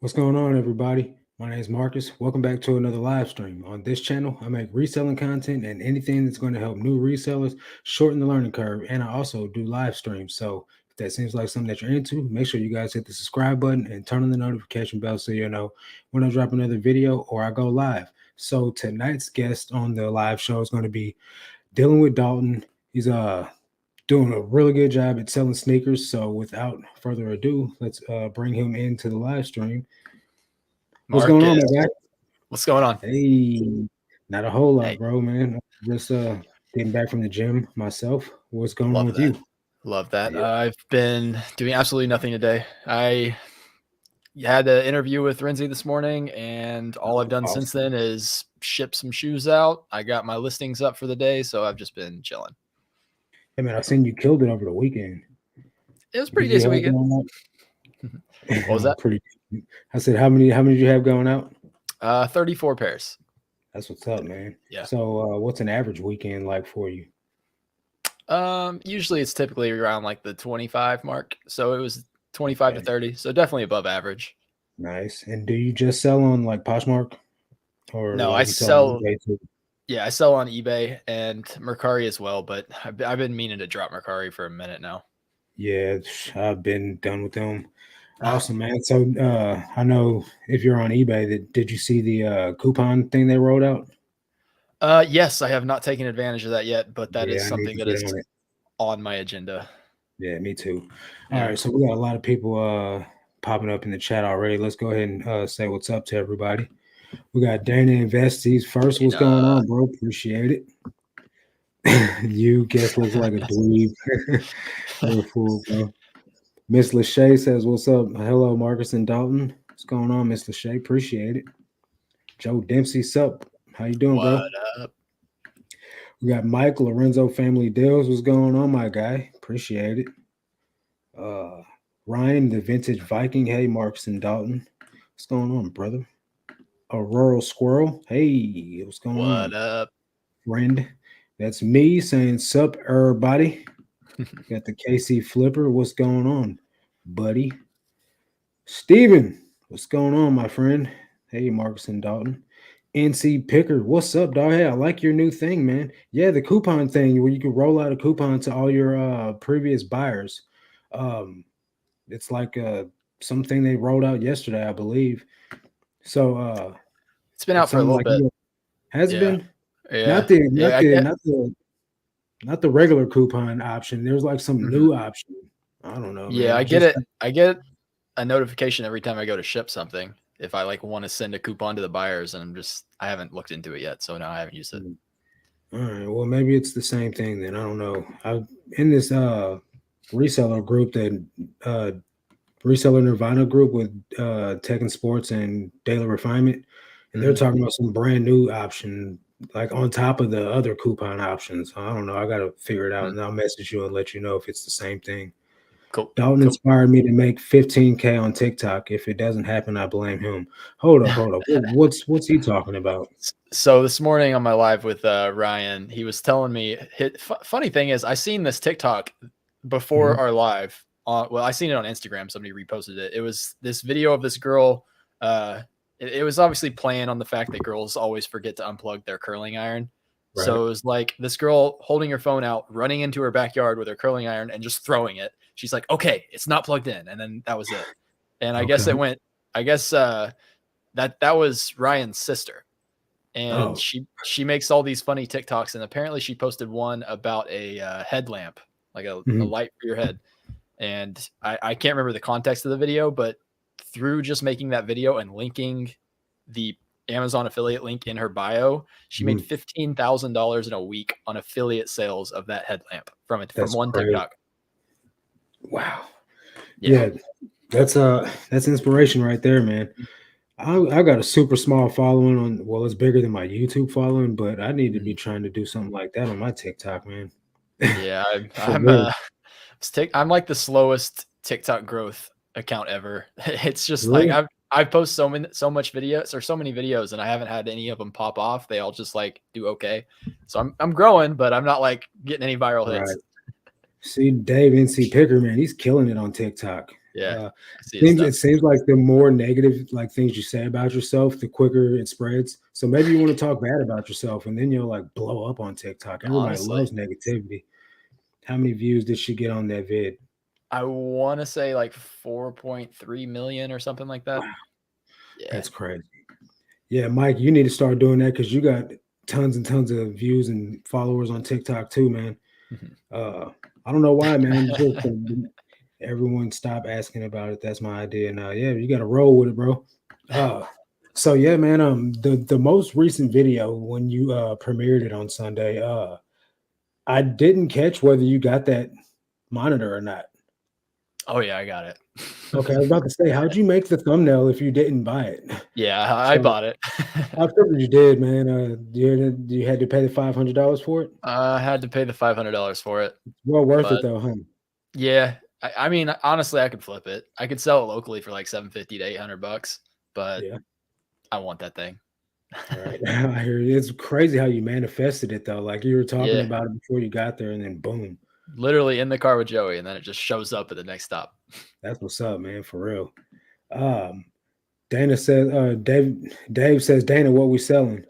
What's going on, everybody? My name is Marcus. Welcome back to another live stream. On this channel, I make reselling content and anything that's going to help new resellers shorten the learning curve. And I also do live streams. So if that seems like something that you're into, make sure you guys hit the subscribe button and turn on the notification bell so you know when I drop another video or I go live. So tonight's guest on the live show is going to be dealing with Dalton. He's doing a really good job at selling sneakers. So without further ado, let's bring him into the live stream. What's going on, Marcus, my guy? what's going on? Hey, not a whole lot, Hey, bro, man. Just getting back from the gym myself. What's going on love with that. you? Love that. Yeah. I've been doing absolutely nothing today. I had an interview with Renzi this morning, and all I've done since Awesome. then is ship some shoes out. I got my listings up for the day, so I've just been chilling. Hey, man, I seen you killed it over the weekend. It was a What pretty did you decent have weekend. going What was out? that? Pretty. I said, how many did you have going out? 34 pairs. That's what's up, man. Yeah. So, what's an average weekend like for you? Usually it's typically around like the 25 mark. So it was 25 to Okay, 30. So definitely above average. nice. And do you just sell on like Poshmark or No, I like you sell on sell. eBay too? Yeah, I sell on eBay and Mercari as well, but I've been meaning to drop Mercari for a minute now. Yeah, I've been done with them. Awesome, man. So I know if you're on eBay, did you see the coupon thing they rolled out? Yes, I have not taken advantage of that yet, but that is Yeah, I need something to that get is on it. on my agenda. Yeah, me too. All Yeah. right, so we got a lot of people popping up in the chat already. Let's go ahead and say what's up to everybody. We got Dana Investies first. And What's going on, bro? Appreciate it. You guess looks like a dweeb. You're a fool, bro. Miss Lachey says, "What's up? Hello, Marcus and Dalton. What's going on, Miss Lachey? Appreciate it." Joe Dempsey, sup? How you doing, What bro? up? We got Mike Lorenzo Family Deals. What's going on, my guy? Appreciate it. Uh, Ryan, the Vintage Viking. Hey, Marcus and Dalton. What's going on, brother? A Rural Squirrel. Hey, what's going What on, up? friend? That's me saying sup, everybody. Got the KC Flipper. What's going on, buddy? Steven, what's going on, my friend? Hey, Marcus and Dalton. NC Picker, what's up, dog? Hey, I like your new thing, man. Yeah, the coupon thing where you can roll out a coupon to all your previous buyers. Um, it's like something they rolled out yesterday, I believe. So It's been it's out for a something little like bit. has Yeah. been not Yeah. the not Yeah. the not the not the regular coupon option. There's like some Mhm. new option. I don't know, Yeah, man. I get Just it. I get a notification every time I go to ship something. If I like want to send a coupon to the buyers, and I haven't looked into it yet, so no, I haven't used it. all right. Well, maybe it's the same thing then. I don't know. I in this reseller group that uh reseller Nirvana group with Tech and Sports and Daily Refinement, and they're Mhm. talking about some brand new option like on top of the other coupon options. I don't know. I gotta figure it out, Mhm. and I'll message you and let you know if it's the same thing. Cool. Dalton Cool. inspired me to make 15K on TikTok. If it doesn't happen, I blame him. Hold up. What's he talking about? So this morning on my live with Ryan, he was telling me. Funny thing is, I seen this TikTok before Mhm. our live. Well, I seen it on Instagram. Somebody reposted it. It was this video of this girl. Uh, it was obviously playing on the fact that girls always forget to unplug their curling iron. Right. So it was like this girl holding her phone out, running into her backyard with her curling iron, and just throwing it. She's like, "Okay, it's not plugged in," and then that was it. And I guess Okay. it went. I guess that was Ryan's sister, and Oh. she makes all these funny TikToks, and apparently she posted one about a headlamp, like a Mhm. light for your head. And I can't remember the context of the video, but through just making that video and linking the Amazon affiliate link in her bio, she made Mhm. $15,000 in a week on affiliate sales of that headlamp from That's one crazy. TikTok. Wow. Yeah. Yeah, that's inspiration right there, man. I got a super small following on well, it's bigger than my YouTube following, but I need to be Mhm. trying to do something like that on my TikTok, man. Yeah, For real. I'm like the slowest TikTok growth account ever. It's just like Really? I've posted so much videos or so many videos, and I haven't had any of them pop off. They all just like do okay. So I'm growing, but I'm not like getting any viral Right. hits. See Dave NC Picker, man, he's killing it on TikTok. Yeah, Uh, I see his it stuff. seems like the more negative like things you say about yourself, the quicker it spreads. So maybe you want to talk bad about yourself, and then you'll like blow up on TikTok. Everybody Honestly, loves negativity. How many views did she get on that vid? I want to say like 4.3 million or something like that. Wow, Yeah. that's crazy. Yeah, Mike, you need to start doing that because you got tons and tons of views and followers on TikTok too, man. Mhm. Uh, I don't know why, man. Just everyone stop asking about it. That's my idea. And yeah, you got to roll with it, bro. Uh, so yeah, man. The most recent video when you premiered it on Sunday, I didn't catch whether you got that monitor or not. Oh yeah, I got it. Okay, I was about to say, how'd you make the thumbnail if you didn't buy it? Yeah, I So bought it. I figured you did, man. You had to pay the $500 for it. I had to pay the $500 for it, Well worth it but though, huh? yeah, I mean, honestly, I could flip it. I could sell it locally for like 750 to $800, but Yeah. I want that thing. All right. I hear you. It's crazy how you manifested it though. Like you were talking Yeah, about it before you got there, and then boom. literally in the car with Joey, and then it just shows up at the next stop. That's what's up, man. For real. Um, Dana says, Dave says, Dana, what we selling?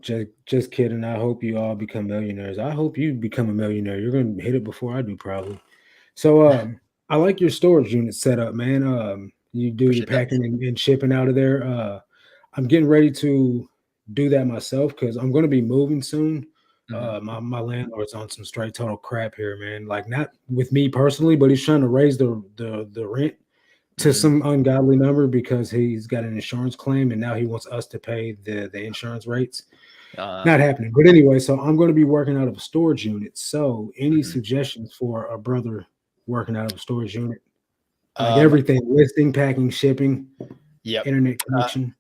Just kidding. I hope you all become millionaires. I hope you become a millionaire. You're gonna hit it before I do, probably. So I like your storage unit setup, man. You do your Appreciate that. packing and shipping out of there. I'm getting ready to do that myself because I'm gonna be moving soon. Mhm, My landlord's on some straight total crap here, man. Like not with me personally, but he's trying to raise the rent to mhm. some ungodly number because he's got an insurance claim and now he wants us to pay the insurance rates. Uh, Not happening. But anyway, so I'm going to be working out of a storage unit. So any mhm. suggestions for a brother working out of a storage unit? Like Um, everything, listing, packing, shipping, yep. internet Uh, connection.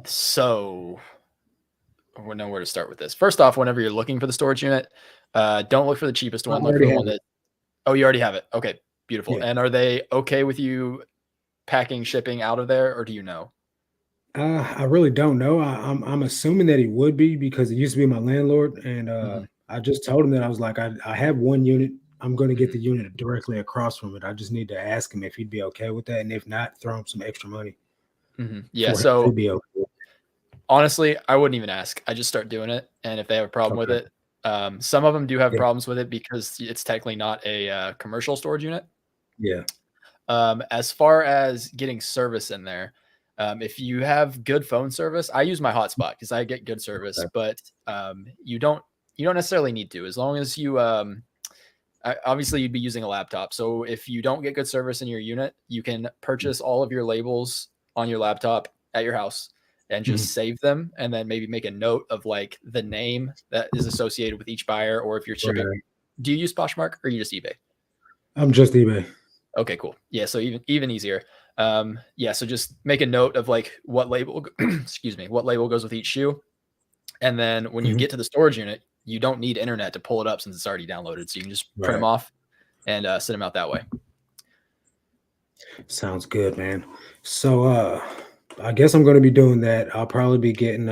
so we know where to start with this. First off, whenever you're looking for the storage unit, don't look for the cheapest I one. Look for already the have one it. that. Oh, you already have it. Okay, beautiful. Yeah. And are they okay with you packing, shipping out of there, or do you know? I really don't know. I'm assuming that he would be because he used to be my landlord, and Mhm, I just told him that I was like, I have one unit. I'm going to get mhm, the unit directly across from it. I just need to ask him if he'd be okay with that, and if not, throw him some extra money mhm. Yeah. for him to So be okay. honestly, I wouldn't even ask. I just start doing it, and if they have a problem with Okay. it, some of them do have Yeah. problems with it because it's technically not a commercial storage unit. Yeah. As far as getting service in there, if you have good phone service, I use my hotspot because I get good service, Okay. but you don't necessarily need to as long as you obviously you'd be using a laptop. So if you don't get good service in your unit, you can purchase all of your labels on your laptop at your house and Mhm. just save them and then maybe make a note of like the name that is associated with each buyer or if you're shipping. Right. Do you use Poshmark or you just eBay? I'm just eBay. Okay, cool. Yeah, so even easier. Yeah, so just make a note of like what label excuse me, what label goes with each shoe. And then when you Mhm. get to the storage unit, you don't need internet to pull it up since it's already downloaded. So you can just print them Right. off and send them out that way. Sounds good, man. So I guess I'm gonna be doing that. I'll probably be getting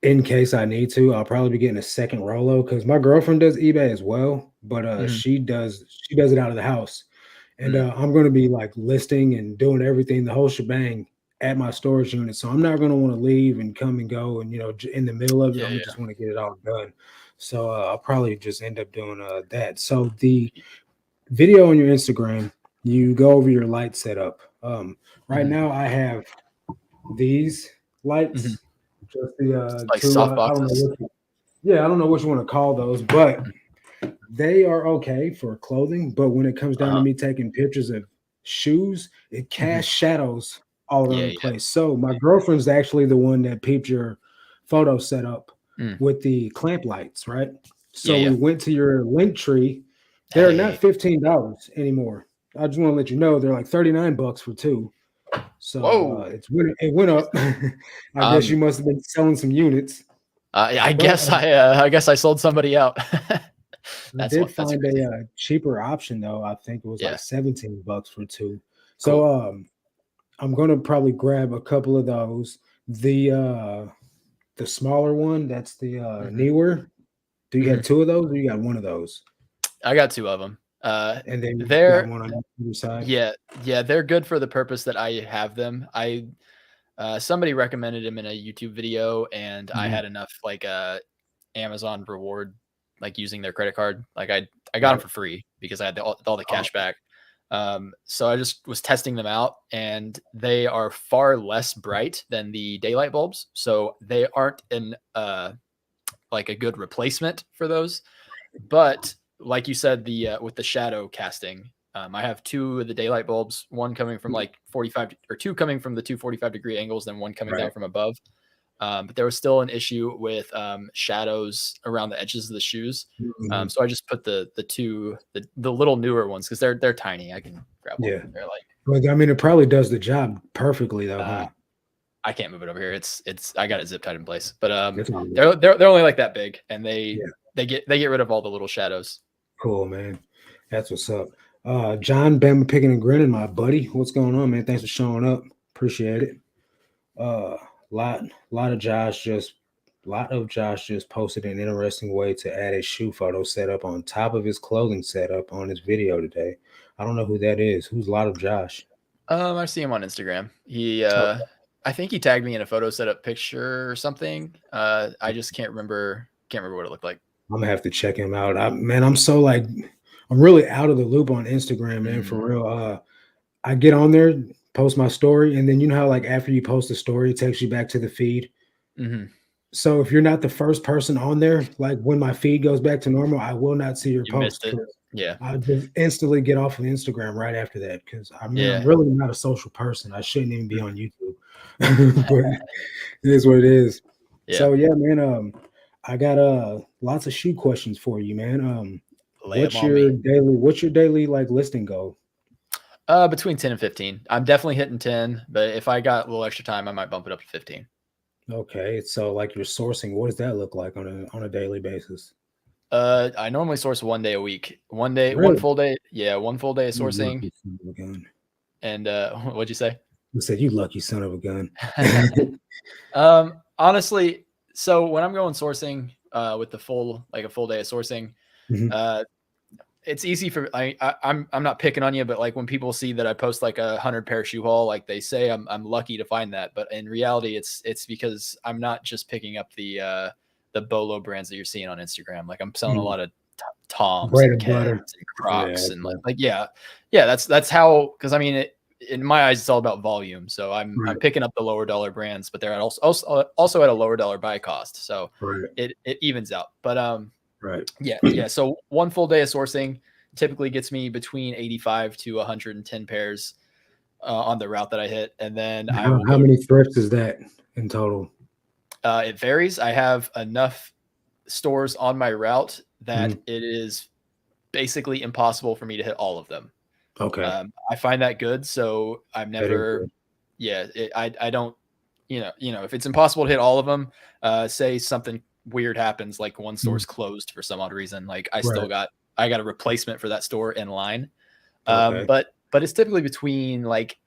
in case I need to, I'll probably be getting a second Rolo because my girlfriend does eBay as well, but Mhm. she does it out of the house. And Mm. I'm gonna be like listing and doing everything, the whole shebang at my storage unit. So I'm not gonna want to leave and come and go and in the middle of it, Yeah, I'm gonna yeah. just want to get it all done. So I'll probably just end up doing that. So the video on your Instagram, you go over your light setup. Right Mhm. now I have these Mhm. lights, just the Like two. soft I don't know boxes. yeah, I don't know what you want to call those, but they are okay for clothing. But when it comes down to Uh-huh. me taking pictures of shoes, it Mhm. casts shadows all around Yeah, the yeah. place. So my girlfriend's actually the one that peeped your photo setup Mm. with the clamp lights, right? Yeah, So we yeah. went to your link tree. They're not Hey. $15 anymore. I just want to let you know they're like 39 bucks for two. So Whoa. it went Jeez. up. I guess Um, you must have been selling some units, I but guess I sold somebody out. I did That's find crazy. a cheaper option though. I think it was like Yeah. 17 bucks for two. So Cool. I'm gonna probably grab a couple of those. The smaller one, that's the Mhm. newer. Do you have Mhm. two of those or you got one of those? I got two of them. And then you got They're one on the other side. yeah, they're good for the purpose that I have them. Somebody recommended them in a YouTube video, and I Mhm. had enough like Amazon reward, like using their credit card. Like I got them Right. for free because I had all the Oh, cash back. So I just was testing them out, and they are far less bright than the daylight bulbs. So they aren't an like a good replacement for those. But like you said, the with the shadow casting, I have two of the daylight bulbs, one coming from like 45 or two coming from the 245-degree angles, then one coming down right. from above. But there was still an issue with shadows around the edges of the shoes. Mhm. So I just put the little newer ones because they're tiny. I can grab one. Yeah. They're like But, I mean, it probably does the job perfectly though, uh, huh? I can't move it over here. It's I got it zip tied in place. But It's all good. they're only like that big, and Yeah. they get rid of all the little shadows. Cool, man. That's what's up. John Bama picking and grinning, my buddy. What's going on, man? Thanks for showing up. Appreciate it. Uh lot lot of Josh just posted an interesting way to add a shoe photo setup on top of his clothing setup on his video today. I don't know who that is. Who's lot of Josh? I see him on Instagram. Okay. I think he tagged me in a photo setup picture or something. I just can't remember what it looked like. I'm gonna have to check him out. Man, I'm so like I'm really out of the loop on Instagram, man, Mm, for real. I get on there, post my story, and then you know how like after you post a story, it takes you back to the feed. mhm. So if you're not the first person on there, like when my feed goes back to normal, I will not see your You missed post it. because Yeah, I just instantly get off of Instagram right after that. Because I mean, I'm yeah, really not a social person. I shouldn't even be mhm. on YouTube, but it is what it is. Yeah. So yeah, man. I got lots of shoe questions for you, man. Lay them on me. what's your daily like listing goal? Between 10 and 15. I'm definitely hitting 10, but if I got a little extra time, I might bump it up to 15. Okay, so like your sourcing, what does that look like on a daily basis? I normally source 1 day a week. One Really? full day. Yeah, one full day of You sourcing. lucky son of a gun. And what'd you say? I said, "You lucky son of a gun." Honestly, so when I'm going sourcing, with a full day of sourcing, Mhm. uh, it's easy for I'm not picking on you, but like when people see that I post like 100 pair shoe haul, like they say I'm lucky to find that, but in reality, it's because I'm not just picking up the bolo brands that you're seeing on Instagram. Like I'm selling a Mhm. lot of Toms Bread and and Keds butter. and Yeah, Crocs and okay. yeah. That's how, because I mean in my eyes it's all about volume. So I'm Right, picking up the lower dollar brands, but they're also at a lower dollar buy cost. So right, it evens out. But right. yeah. So one full day of sourcing typically gets me between 85 to 110 pairs on the route that I hit, and then I will How go. many thrifts is that in total? It varies. I have enough stores on my route that Mhm. it is basically impossible for me to hit all of them. Okay, I find that good, so I'm that is never. good. Yeah, I don't. If it's impossible to hit all of them, say something weird happens, like one Mhm. store's closed for some odd reason, like Right. I got a replacement for that store in line. Okay, But it's typically between like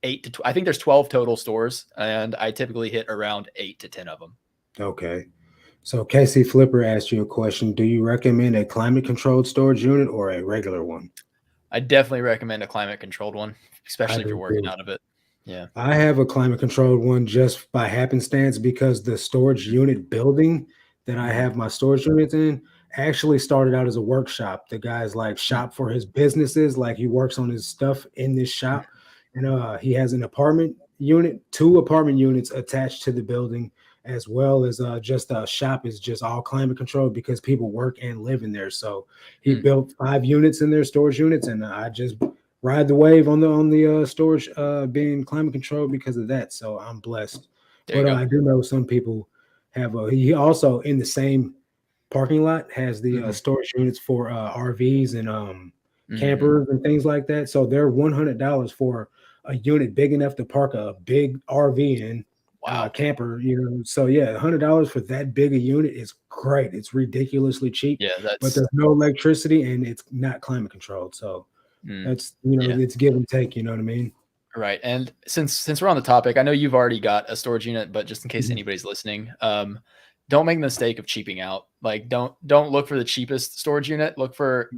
I think there's 12 total stores, and I typically hit around 8 to 10 of them. okay. So Casey Flipper asked you a question. Do you recommend a climate controlled storage unit or a regular one? I definitely recommend a climate controlled one, I especially if you're do working too. out of it. Yeah. I have a climate controlled one just by happenstance because the storage unit building that I Mhm. have my storage units in actually started out as a workshop. The guy's like Mm, shop for his businesses, like he works on his stuff in this mm, shop. And he has an apartment unit, two apartment units attached to the building, as well as just a shop is just all climate controlled because people work and live in there. So he mm. built 5 units in their storage units, and I just ride the wave on the storage being climate controlled because of that. So I'm blessed. There you But go. I do know some people have. He also in the same parking lot has the Mhm. storage units for RVs and Mhm. campers and things like that. So they're $100 for a unit big enough to park a big RV in. Wow. Camper, so yeah, $100 for that big a unit is great. It's ridiculously cheap, Yeah, but that's there's no electricity and it's not climate controlled. So mm, that's yeah. it's give and take, you know what I mean? Right. And since we're on the topic, I know you've already got a storage unit, but just in case Mhm. anybody's listening, don't make the mistake of cheaping out. Like don't look for the cheapest storage unit. Look for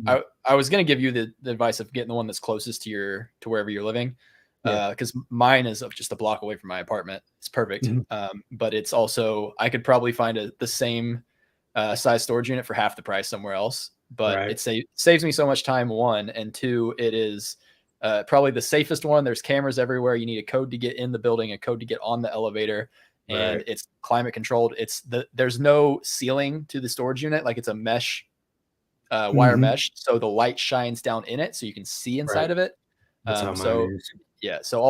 I was gonna give you the advice of getting the one that's closest to wherever you're living. Because mine is just a block away from my apartment. It's perfect. But it's also I could probably find the same size storage unit for half the price somewhere else. But it saves me so much time, one, and two, it is probably the safest one. There's cameras everywhere. You need a code to get in the building, a code to get on the elevator. And it's climate controlled. There's no ceiling to the storage unit. Like it's a mesh, wire mesh. So the light shines down in it so you can see inside of it. That's how mine is. Yeah. So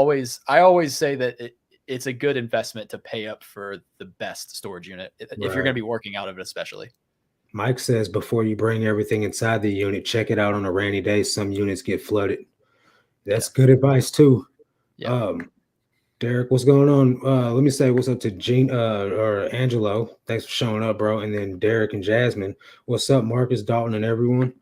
I always say that it's a good investment to pay up for the best storage unit if you're going to be working out of it, especially. Mike says before you bring everything inside the unit, check it out on a rainy day. Some units get flooded. That's good advice too. Yeah. Derek, what's going on? Let me say what's up to Gene or Angelo. Thanks for showing up, bro. And then Derek and Jasmine. What's up, Marcus, Dalton, and everyone?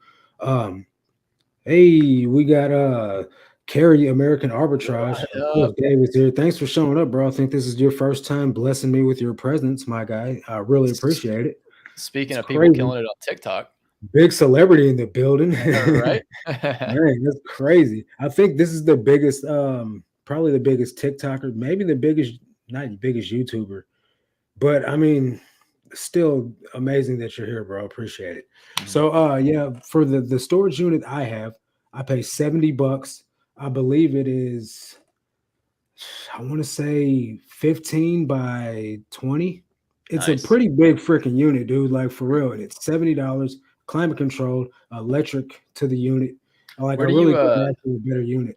Hey, we got Carrie American Arbitrage. Of course, Dave is here. Thanks for showing up, bro. I think this is your first time blessing me with your presence, my guy. I really appreciate it. Speaking of people killing it on TikTok. Big celebrity in the building. Right? Man, that's crazy. I think this is the biggest probably the biggest TikToker, maybe the biggest, not the biggest YouTuber, but I mean, still amazing that you're here, bro. Appreciate it. So, yeah, for the storage unit I pay $70. I believe it is, I want to say 15 by 20. It's a pretty big freaking unit, dude. Like for real. And it's $70, climate controlled, electric to the unit. I really go back to a better unit.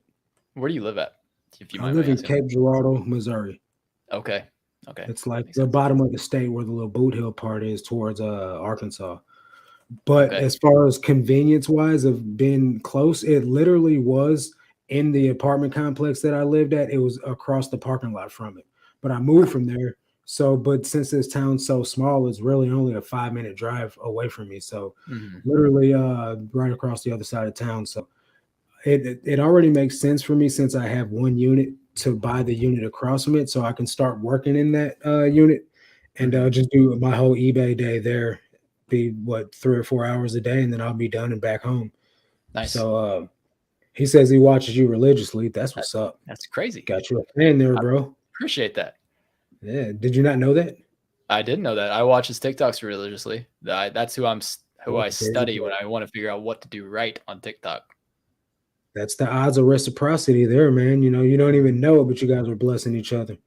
Where do you live at? If you I live in Cape Girardeau, Missouri. Okay. It's like the bottom of the state where the little Boot Hill part is towards Arkansas. But as far as convenience wise of being close, it literally was in the apartment complex that I lived at. It was across the parking lot from it. But I moved from there. So, but since this town's so small, it's really only a 5-minute drive away from me. So literally right across the other side of town. So it already makes sense for me since I have one unit to buy the unit across from it, so I can start working in that unit and just do my whole eBay day there. Be 3 or 4 hours a day, and then I'll be done and back home. Nice. So he says he watches you religiously. That's what's up. That's crazy. Got you a fan there, bro. Appreciate that. Yeah. Did you not know that? I didn't know that. I watch his TikToks religiously. That's who I study when I want to figure out what to do right on TikTok. That's the odds of reciprocity there, man. You know, you don't even know it, but you guys are blessing each other.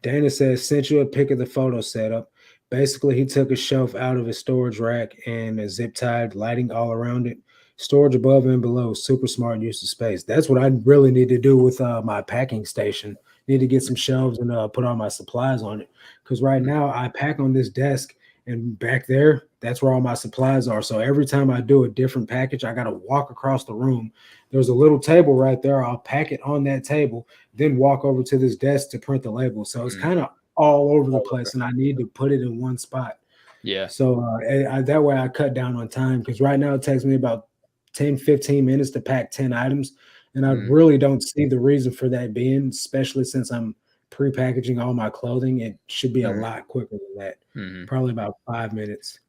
Dana says, sent you a pic of the photo setup. Basically, he took a shelf out of his storage rack and a zip tied lighting all around it. Storage above and below. Super smart use of space. That's what I really need to do with my packing station. Need to get some shelves and put all my supplies on it. Because right now I pack on this desk, and back there, that's where all my supplies are. So every time I do a different package, I got to walk across the room. There's a little table right there. I'll pack it on that table, then walk over to this desk to print the label. So it's kind of all over the place, and I need to put it in one spot. Yeah. So that way I cut down on time, because right now it takes me about 10, 15 minutes to pack 10 items. And I really don't see the reason for that being, especially since I'm pre-packaging all my clothing. It should be a lot quicker than that. Probably about 5 minutes.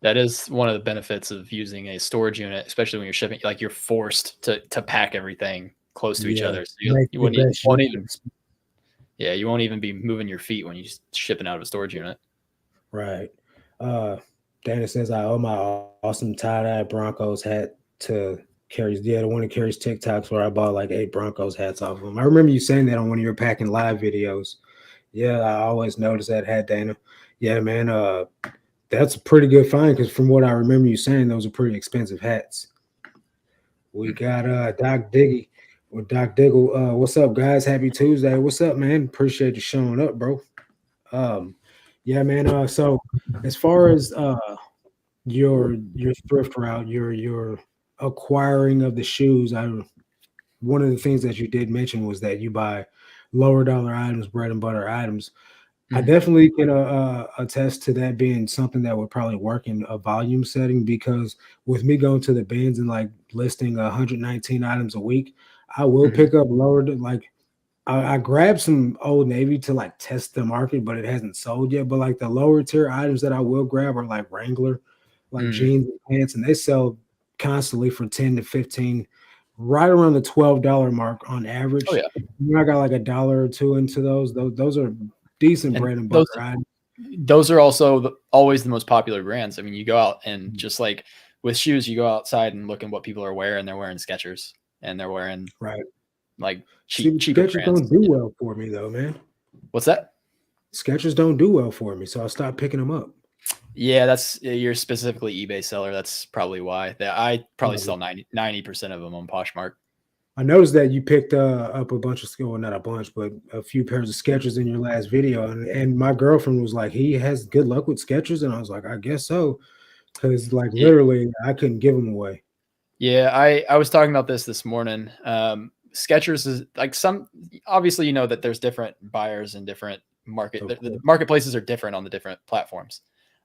That is one of the benefits of using a storage unit, especially when you're shipping. Like you're forced to pack everything close to each other. So you won't even be moving your feet when you're shipping out of a storage unit. Right. Dana says, I owe my awesome tie-dye Broncos hat to Carrie's. Yeah, the one that carries TikToks where I bought like 8 Broncos hats off of them. I remember you saying that on one of your packing live videos. Yeah, I always noticed that hat, Dana. Yeah, man. That's a pretty good find, because from what I remember you saying, those are pretty expensive hats. We got Doc Diggy with Doc Diggle. What's up, guys? Happy Tuesday. What's up, man? Appreciate you showing up, bro. Yeah, man. So as far as your thrift route, your acquiring of the shoes, one of the things that you did mention was that you buy lower dollar items, bread and butter items. I definitely can attest to that being something that would probably work in a volume setting, because with me going to the bins and like listing 119 items a week, I will pick up lower, like I grabbed some Old Navy to like test the market, but it hasn't sold yet. But like the lower tier items that I will grab are like Wrangler, like Mm. jeans and pants, and they sell constantly for 10 to 15, right around the $12 mark on Oh average. yeah, I got like a dollar or two into those. Those are decent and bread and butter items. those are also always the most popular brands. I mean, you go out and Mm. just like with shoes, you go outside and look at what people are wearing. They're wearing Skechers and they're wearing Right. like See, cheaper Skechers brands. don't do well for me though, man. What's that? Skechers don't do well for me, so I stopped picking them up. Yeah, that's you're specifically eBay seller. That's probably why. I probably Probably. sell 90% of them on Poshmark. I noticed that you picked up a bunch of well, not a bunch, but a few pairs of Skechers in your last video, and my girlfriend was like, "He has good luck with Skechers," and I was like, "I guess so," because like literally, I couldn't give them away. Yeah, I was talking about this morning. Skechers is like some obviously you know that there's different buyers and different Of the course. marketplaces are different on the different platforms.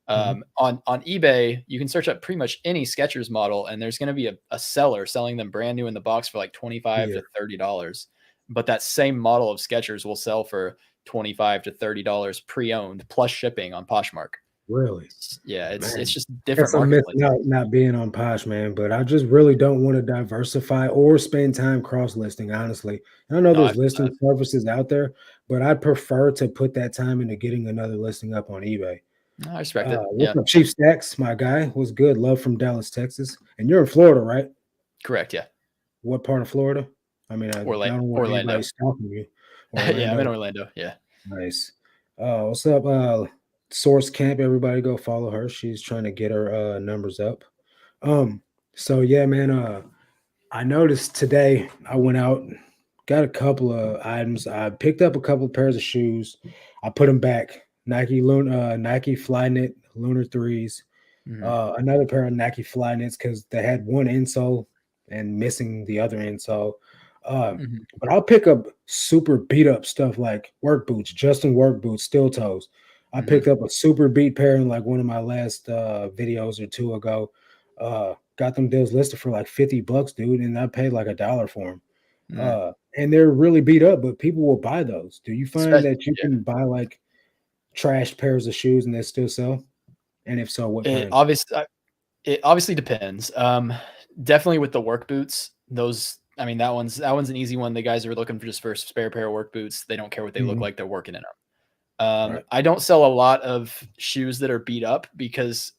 Mhm. On eBay, you can search up pretty much any Skechers model, and there's going to be a seller selling them brand new in the box for like 25 Yeah, to $30. But that same model of Skechers will sell for 25 to $30 pre-owned plus shipping on Poshmark. really, Yeah, it's man. just Guess different I'm marketplaces. missing out not being on Posh, man. But I just really don't want to diversify or spend time cross listing. Honestly, and I know No, I there's feel listing services out there, but I'd prefer to put that time into getting another listing up on eBay. I respect it. What's Yeah, up, Chief Stacks? My guy was good. Love from Dallas, Texas. And you're in Florida, right? correct. Yeah. What part of Florida? I mean, I don't want anybody Orlando. stalking you. Yeah, I'm in Orlando, Orlando. Yeah. nice. What's up, Source Camp? Everybody go follow her. She's trying to get her numbers up. Um, so yeah, man. I noticed today I went out, got a couple of items. I picked up a couple of pairs of shoes. I put them back. Nike Flyknit Lunar threes. Mhm. Another pair of Nike Flyknits because they had one insole and missing the other insole. Mhm. But I'll pick up super beat up stuff like work boots, Justin work boots, steel toes. I Mhm. picked up a super beat pair in like one of my last videos or two ago. Got them deals listed for like $50, dude, and I paid like a dollar for them. Mhm. And they're really beat up, but people will buy those. Do you find Spe that you Yeah. can buy like trashed pairs of shoes and they still sell? And if so, what It kinds? obvious it obviously depends. Definitely with the work boots, those I mean, that one's an easy one. The guys are looking for just for a spare pair of work boots. They don't care what they look Mhm. like. They're working in them. Right. I don't sell a lot of shoes that are beat up because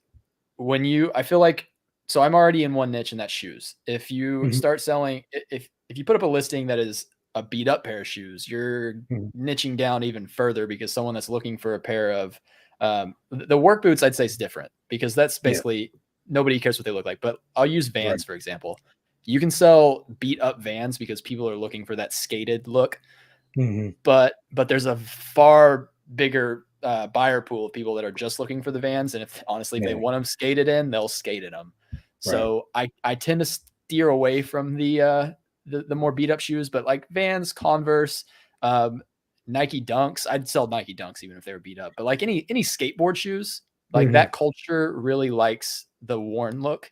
I feel like so I'm already in one niche and that's shoes. If you Mhm. start selling if you put up a listing that is a beat up pair of shoes, you're Mhm. niching down even further because someone that's looking for a pair of the work boots I'd say is different because that's Yeah. basically nobody cares what they look like. But I'll use Right. Vans for example. You can sell beat up Vans because people are looking for that skated look, Mhm. but there's a far bigger buyer pool of people that are just looking for the Vans, and if honestly, if they Yeah. want them skated in, they'll skate in them. Right. So I tend to steer away from the more beat up shoes, but like Vans, Converse, um, Nike Dunks, I'd sell Nike Dunks even if they were beat up. But like any skateboard shoes, like Mhm. that culture really likes the worn look,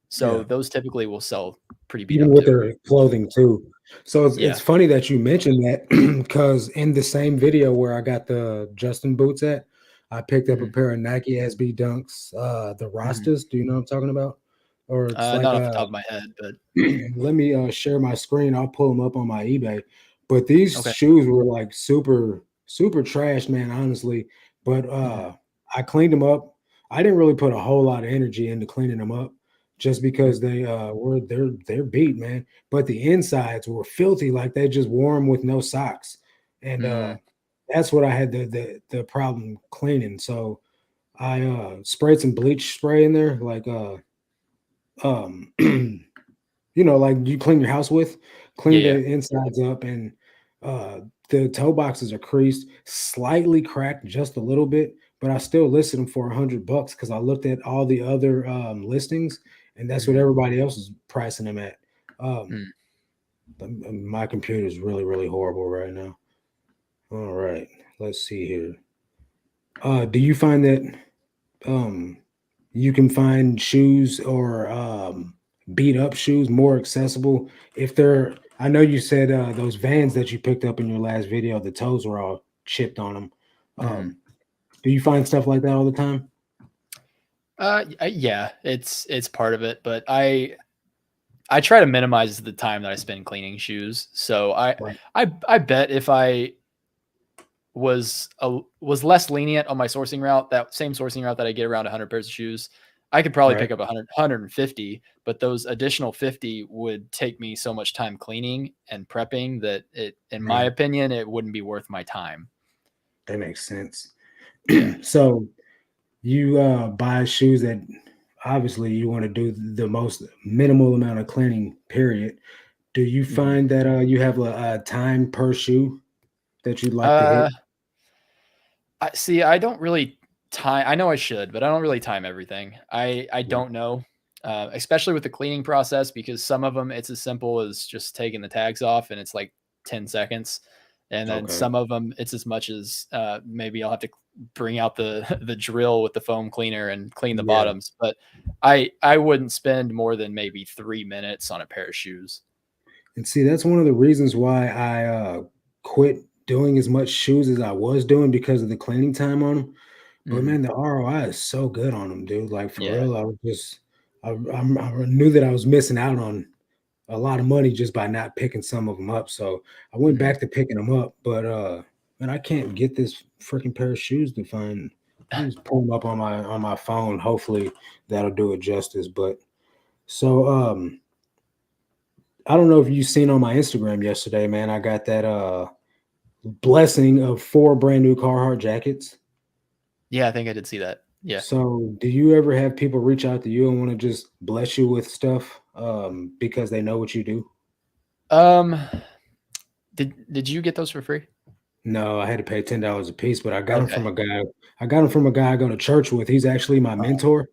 so Yeah. those typically will sell pretty beat Even up with too. their clothing too. So it's Yeah. funny that you mentioned that because in the same video where I got the Justin boots at, I picked up a Mhm. pair of Nike SB Dunks, the Mhm. Rastas. Do you know what I'm talking about? Or it's like Not off the top of my head, but let me share my screen. I'll pull them up on my eBay. But these okay. shoes were like super trash, man, honestly. But Mhm. I cleaned them up. I didn't really put a whole lot of energy into cleaning them up just because Mhm. they they're beat, man. But the insides were filthy, like they just wore them with no socks. And Mm. that's what I had the problem cleaning. So I sprayed some bleach spray in there, like um like you clean your house with, Yeah, clean yeah. the insides up, and uh, the toe boxes are creased, slightly cracked just a little bit, but I still listed them for $100 because I looked at all the other listings, and that's what Mhm. everybody else is pricing them at. Um, Mm. my computer is really horrible right now. All right, let's see here. Do you find that um, you can find shoes or beat up shoes more accessible if they're I know you said those Vans that you picked up in your last video, the toes were all chipped on them. Mhm. Do you find stuff like that all the time? Yeah, it's part of it, but I try to minimize the time that I spend cleaning shoes. So Right. I bet if I was less lenient on my sourcing route, that same sourcing route that I get around 100 pairs of shoes, I could probably Right. pick up 150, but those additional 50 would take me so much time cleaning and prepping that it, in my Right. opinion, it wouldn't be worth my time. That makes sense. Yeah. So you buy shoes that obviously you want to do the most minimal amount of cleaning, period. Do you Mhm. find that you have a time per shoe that you'd like to Uh, hit? I see. I don't really time. I know I should, but I don't really time everything. I Right. don't know, especially with the cleaning process because some of them it's as simple as just taking the tags off and it's like 10 seconds, and then Okay. some of them it's as much as maybe I'll have to bring out the the drill with the foam cleaner and clean the Yeah. bottoms. But I wouldn't spend more than maybe 3 minutes on a pair of shoes. And see, that's one of the reasons why I quit doing as much shoes as I was doing because of the cleaning time on them. But Hmm. man, the ROI is so good on them, dude. Like for Yeah. real, I knew that I was missing out on a lot of money just by not picking some of them up. So I went Hmm. back to picking them up, but man, I can't get this freaking pair of shoes to find. Let me just pull them up on my phone. Hopefully that'll do it justice. But so I don't know if you seen on my Instagram yesterday, man. I got that blessing of 4 brand new Carhartt jackets. Yeah, I think I did see that. Yeah. So do you ever have people reach out to you and want to just bless you with stuff because they know what you do? Um, did you get those for free? No, I had to pay $10 a piece, but I got them Okay. from a guy. I got them from a guy I go to church with. He's actually my Uh, mentor.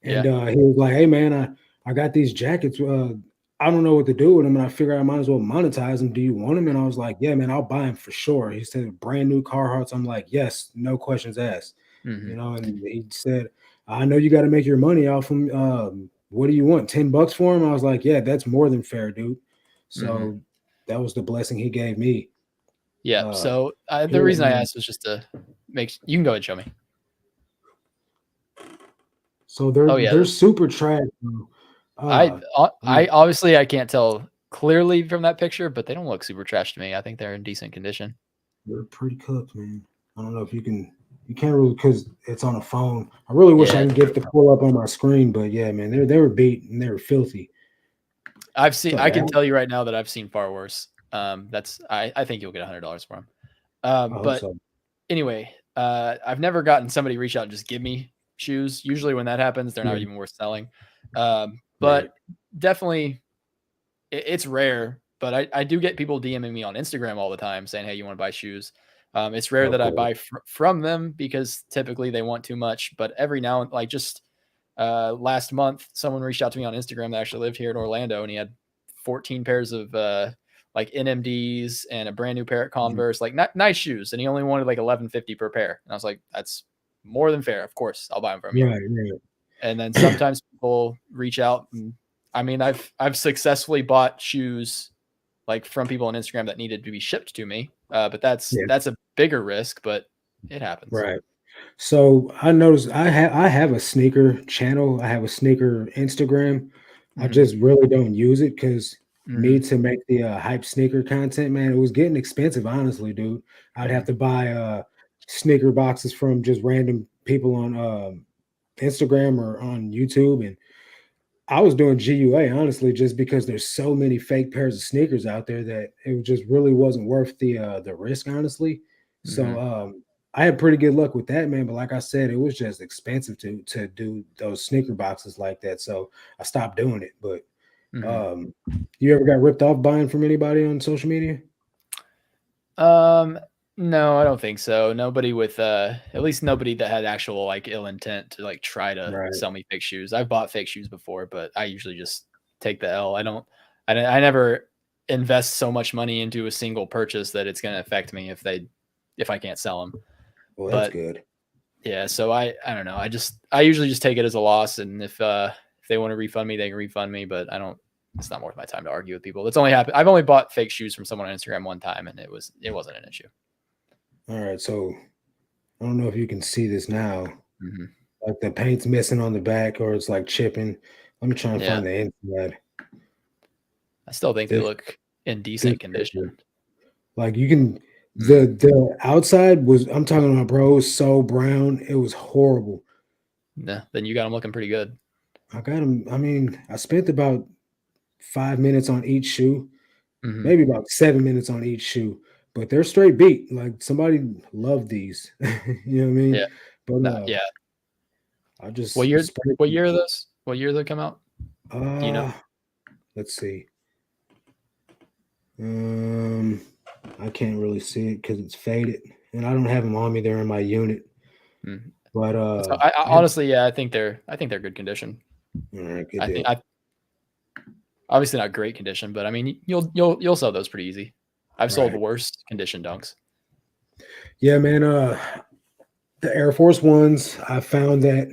And yeah. he was like, "Hey man, I got these jackets. I don't know what to do with them, and I figured I might as well monetize them. Do you want them?" And I was like, "Yeah, man, I'll buy them for sure." He said, "Brand new Carhartts." I'm like, "Yes, no questions asked." Mhm. And he said, "I know you got to make your money off them. What do you want? $10 for them?" I was like, "Yeah, that's more than fair, dude." Mhm. So that was the blessing he gave me. Yeah, Uh, so, the here, reason I asked was just to make you can go ahead and show me. so Oh, yeah, they're super trash, bro. I I'm I obviously, I can't tell clearly from that picture, but they don't look super trash to me. I think they're in decent condition. They're pretty cooked, man. I don't know if you can't really because it's on a phone. I really wish I Yeah, could true. get the pull up on my screen, but yeah, man, they were beat and they were filthy. What's up, I can Al? tell you right now that I've seen far worse. That's I think you'll get $100 for them. I hope But so. anyway, I've never gotten somebody reach out and just give me shoes. Usually when that happens, they're not Yeah, even worth selling. right. But definitely it's rare, but I do get people DMing me on Instagram all the time saying, "Hey, you want to buy shoes?" It's rare Of that I course. buy from them because typically they want too much. But every now and like just last month, someone reached out to me on Instagram that actually lived here in Orlando, and he had 14 pairs of like NMDs and a brand new pair of Mhm. Converse, like nice shoes, and he only wanted like 11.50 per pair. And I was like, "That's more than fair. Of course, I'll buy them from you." Right, right. And then sometimes people reach out and I mean, I've successfully bought shoes like from people on Instagram that needed to be shipped to me. But Yeah, that's a bigger risk, but it happens. right. So I noticed I have a sneaker channel. I have a sneaker Instagram. I Hmm. just really don't use it because me Hmm. to make the hype sneaker content, man, it was getting expensive, honestly, dude. I'd have Hmm. to buy sneaker boxes from just random people on Instagram or on YouTube, and I was doing GUA honestly, just because there's so many fake pairs of sneakers out there that it just really wasn't worth the risk, honestly. So Hmm. I had pretty good luck with that, man. But like I said, it was just expensive to do those sneaker boxes like that. So I stopped doing it. But Hmm. um, you ever got ripped off buying from anybody on social media? Um, no, I don't think so. Nobody with at least nobody that had actual like ill intent to like try to Right. sell me fake shoes. I've bought fake shoes before, but I usually just take the L. I never invest so much money into a single purchase that it's going to affect me if I can't sell them. Well, that's But good. yeah, so I don't know. I usually just take it as a loss, and if they want to refund me, they can refund me. But I don't. it's not worth my time to argue with people. It's only happened. I've only bought fake shoes from someone on Instagram one time, and it wasn't an issue. All right, so I don't know if you can see this now. Mm-hmm. Like the paint's missing on the back, or it's like chipping. Let me try and Yeah. find the inside. I still think they This look in this decent picture. condition. Like you can Mm. the outside was I'm talking about, bro, it was so brown. It was horrible. Yeah, then you got them looking pretty good. I got them. I mean, I spent about 5 minutes on each shoe, Mm-hmm. maybe about 7 minutes on each shoe, but they're straight beat. Like somebody loved these. You know what I mean? Yeah. But Yeah. I just What year? sprayed What year are those? What year did they come out? Do you know? Let's see. I can't really see it because it's faded, and I don't have them on me. They're in my unit. Mm. But So I honestly, yeah, I think they're good condition. all right, good I deal. think obviously not great condition, but I mean you'll sell those pretty easy. I've sold Right. worse condition dunks. Yeah, man. The Air Force Ones, I found that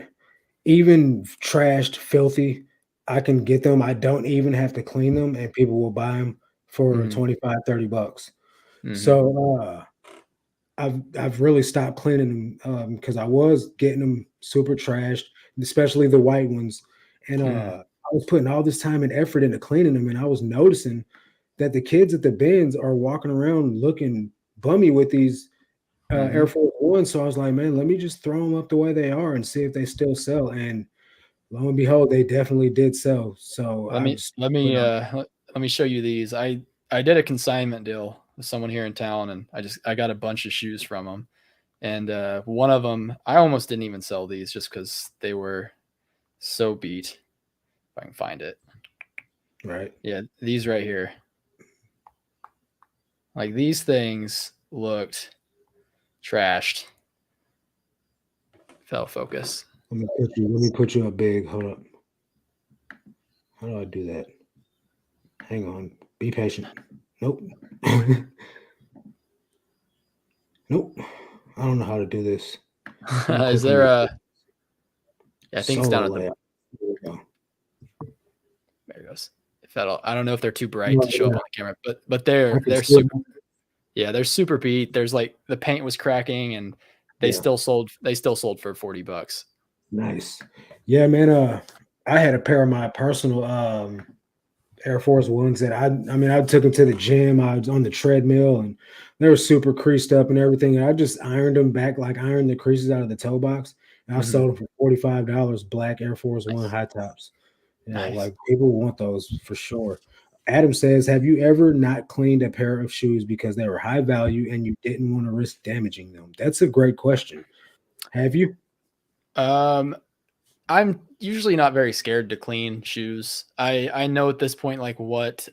even trashed, filthy, I can get them. I don't even have to clean them, and people will buy them for Mm-hmm. 25, $30. Mm-hmm. So I've really stopped cleaning them because I was getting them super trashed, especially the white ones. And I was putting all this time and effort into cleaning them, and I was noticing that the kids at the bins are walking around looking bummy with these Air Mm-hmm. Force Ones. So I was like, man, let me just throw them up the way they are and see if they still sell. And lo and behold, they definitely did sell. So Let I me just let put me out, let me show you these. I did a consignment deal with someone here in town, and I got a bunch of shoes from them. And one of them, I almost didn't even sell these just because they were so beat. If I can find it. right. Yeah, these right here. Like these things looked trashed. Fell focus. Let me put you up big. Hold up. How do I do that? Hang on. Be patient. Nope. Nope. I don't know how to do this. Let me Is click on there the a? Yeah, I think it's solo down at the. layout. There we go. There it goes. If that'll, I don't know if they're too bright Well, to show up yeah, on the camera, but I can they're still. super. Yeah, they're super beat. There's like the paint was cracking, and they Yeah, still sold. They still sold for $40. nice. Yeah, man. I had a pair of my personal Air Force Ones that I mean, I took them to the gym. I was on the treadmill and they were super creased up and everything. And I just ironed them back, like ironed the creases out of the toe box. And I Mm-hmm. sold them for $45, black Air Force One Nice, high tops. Yeah, nice. like people want those for sure. Adam says, have you ever not cleaned a pair of shoes because they were high value and you didn't want to risk damaging them? That's a great question. Have you? Um, I'm usually not very scared to clean shoes. I know at this point like what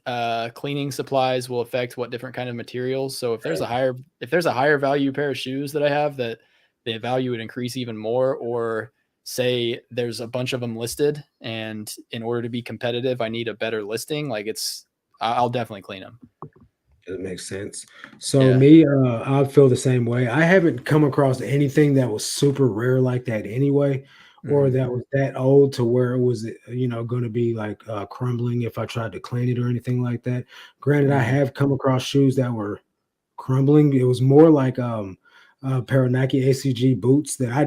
cleaning supplies will affect what different kind of materials. So if there's a higher value pair of shoes that I have that the value would increase even more, or say there's a bunch of them listed and in order to be competitive I need a better listing, like I'll definitely clean them. That makes sense. So Yeah. me, I feel the same way. I haven't come across anything that was super rare like that anyway, or Hmm. that was that old to where it was, going to be like crumbling if I tried to clean it or anything like that. Granted, I Hmm. have come across shoes that were crumbling. It was more like a pair of Nike ACG boots that I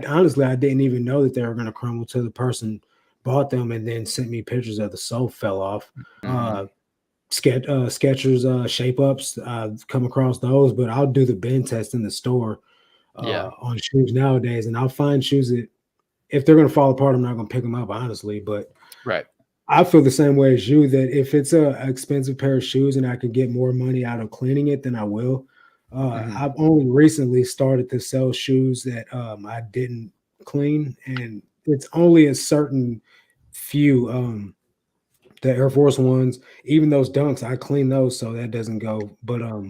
didn't even know that they were going to crumble till the person bought them and then sent me pictures of the sole fell off. Hmm. Skechers shape ups. I've come across those, but I'll do the bend test in the store Yeah. on shoes nowadays, and I'll find shoes that if they're going to fall apart, I'm not going to pick them up honestly. But Right. I feel the same way as you that if it's a expensive pair of shoes and I can get more money out of cleaning it, then I will. Hmm. I've only recently started to sell shoes that I didn't clean, and it's only a certain few. The Air Force Ones, even those dunks, I clean those so that doesn't go. But Hmm.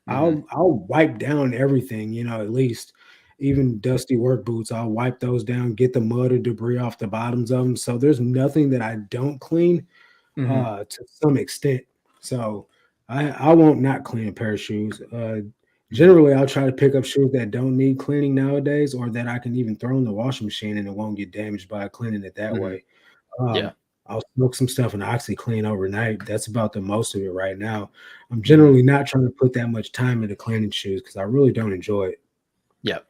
I'll wipe down everything, at least even dusty work boots. I'll wipe those down, get the mud or debris off the bottoms of them. So there's nothing that I don't clean Hmm. to some extent. So I won't not clean a pair of shoes. Hmm. Generally, I'll try to pick up shoes that don't need cleaning nowadays, or that I can even throw in the washing machine and it won't get damaged by cleaning it that Hmm. way. Yeah. I'll smoke some stuff and OxyClean overnight. That's about the most of it right now. I'm Mhm. generally not trying to put that much time into cleaning shoes because I really don't enjoy it. Yep.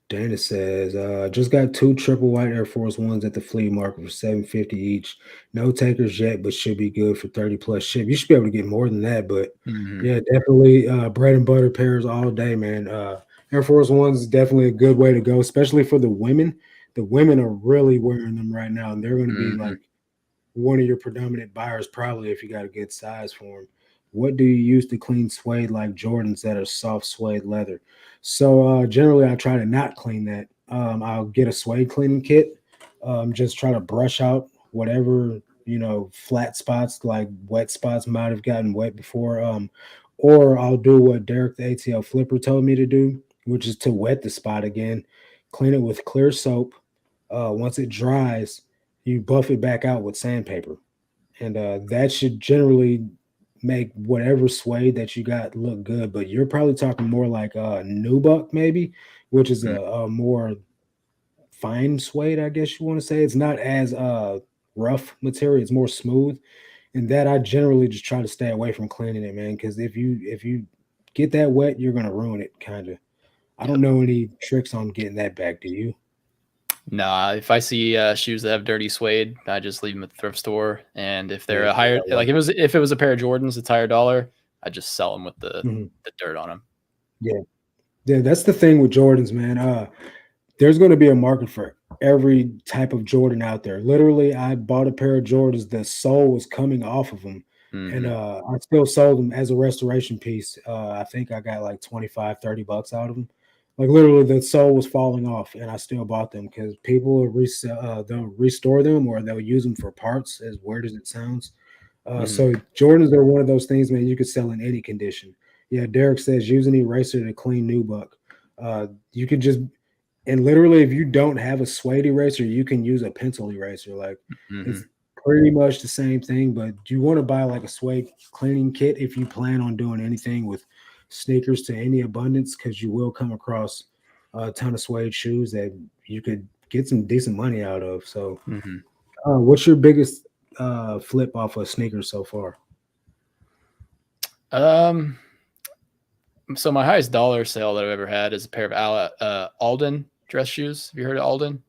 Dana says, just got two triple white Air Force Ones at the flea market for 750 each. No takers yet, but should be good for 30 plus ship. You should be able to get more than that, but Mhm. yeah, definitely bread and butter pairs all day, man. Air Force Ones is definitely a good way to go, especially for the women. The women are really wearing them right now, and they're going to be Mhm. like one of your predominant buyers probably if you got a good size for them. What do you use to clean suede like Jordans that are soft suede leather? So generally, I try to not clean that. I'll get a suede cleaning kit. Just try to brush out whatever flat spots like wet spots might have gotten wet before. Or I'll do what Derek the ATL Flipper told me to do, which is to wet the spot again, clean it with clear soap. Once it dries, you buff it back out with sandpaper, and that should generally make whatever suede that you got look good. But you're probably talking more like nubuck, maybe, which is Mhm. a more fine suede, I guess you want to say. It's not as rough material; it's more smooth, and that I generally just try to stay away from cleaning it, man. Because if you get that wet, you're gonna ruin it, kind of. I don't Yep. know any tricks on getting that back. Do you? Nah, if I see shoes that have dirty suede, I just leave them at the thrift store. And if they're Yeah, a higher, yeah, like if it was a pair of Jordans, it's higher dollar, I just sell them with mhm. the dirt on them. Yeah, yeah. That's the thing with Jordans, man. There's going to be a market for every type of Jordan out there. Literally, I bought a pair of Jordans. The sole was coming off of them, and Hmm. I still sold them as a restoration piece. I think I got like 25, $30 out of them. Like literally, the sole was falling off, and I still bought them because people will they'll restore them or they'll use them for parts. As weird as it sounds, Hmm. so Jordans are one of those things, man. You could sell in any condition. Yeah, Derek says use an eraser to clean new buck. You could just and literally, if you don't have a suede eraser, you can use a pencil eraser. Like it's Hmm. pretty much the same thing, but you want to buy like a suede cleaning kit if you plan on doing anything with sneakers to any abundance, because you will come across a ton of suede shoes that you could get some decent money out of. So, Hmm. what's your biggest flip off of sneakers so far? Um, so my highest dollar sale that I've ever had is a pair of Alden dress shoes. Have you heard of Alden?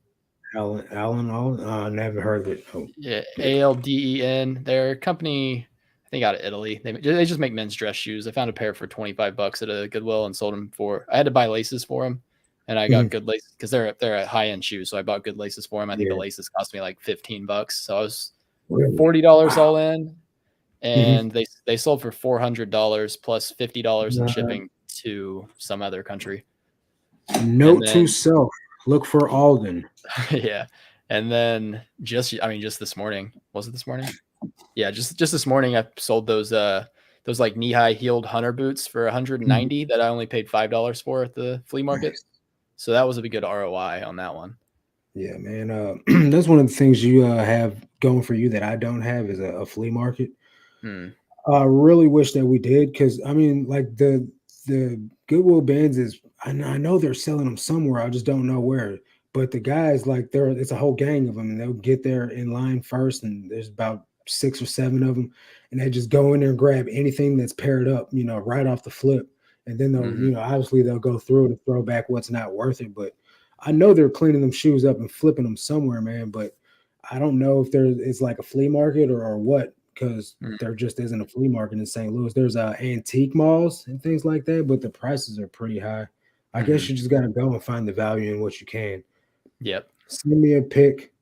Allen, never heard of it. Oh, Yeah, Alden. They're a company, I think, out of Italy. They just make men's dress shoes. I found a pair for 25 bucks at a Goodwill and sold them for. I had to buy laces for them, and I got mhm. good laces because they're a high end shoe. So I bought good laces for them. I think the Yeah, laces cost me like 15 bucks. So I was really. $40 Wow. all in, Mhm. and they sold for $400 plus $50 in Uh, shipping to some other country. And Note to then self: look for Alden. yeah, and then just this morning, was it this morning? Yeah, just this morning I sold those like knee-high heeled hunter boots for Mhm. 190 that I only paid $5 for at the flea market. Nice. So that was a good ROI on that one. Yeah, man. That's one of the things you have going for you that I don't have is a flea market. Hmm. I really wish that we did because I mean, like the Goodwill bands is I know they're selling them somewhere. I just don't know where. But the guys like it's a whole gang of them, and they'll get there in line first, and there's about 6 or 7 of them, and they just go in there and grab anything that's paired up, right off the flip, and then they'll, Hmm. obviously they'll go through it and throw back what's not worth it. But I know they're cleaning them shoes up and flipping them somewhere, man. But I don't know if it's like a flea market or what, because there just isn't a flea market in St. Louis. There's antique malls and things like that, but the prices are pretty high. I guess Hmm. you just got to go and find the value in what you can. Yep. Send me a pic.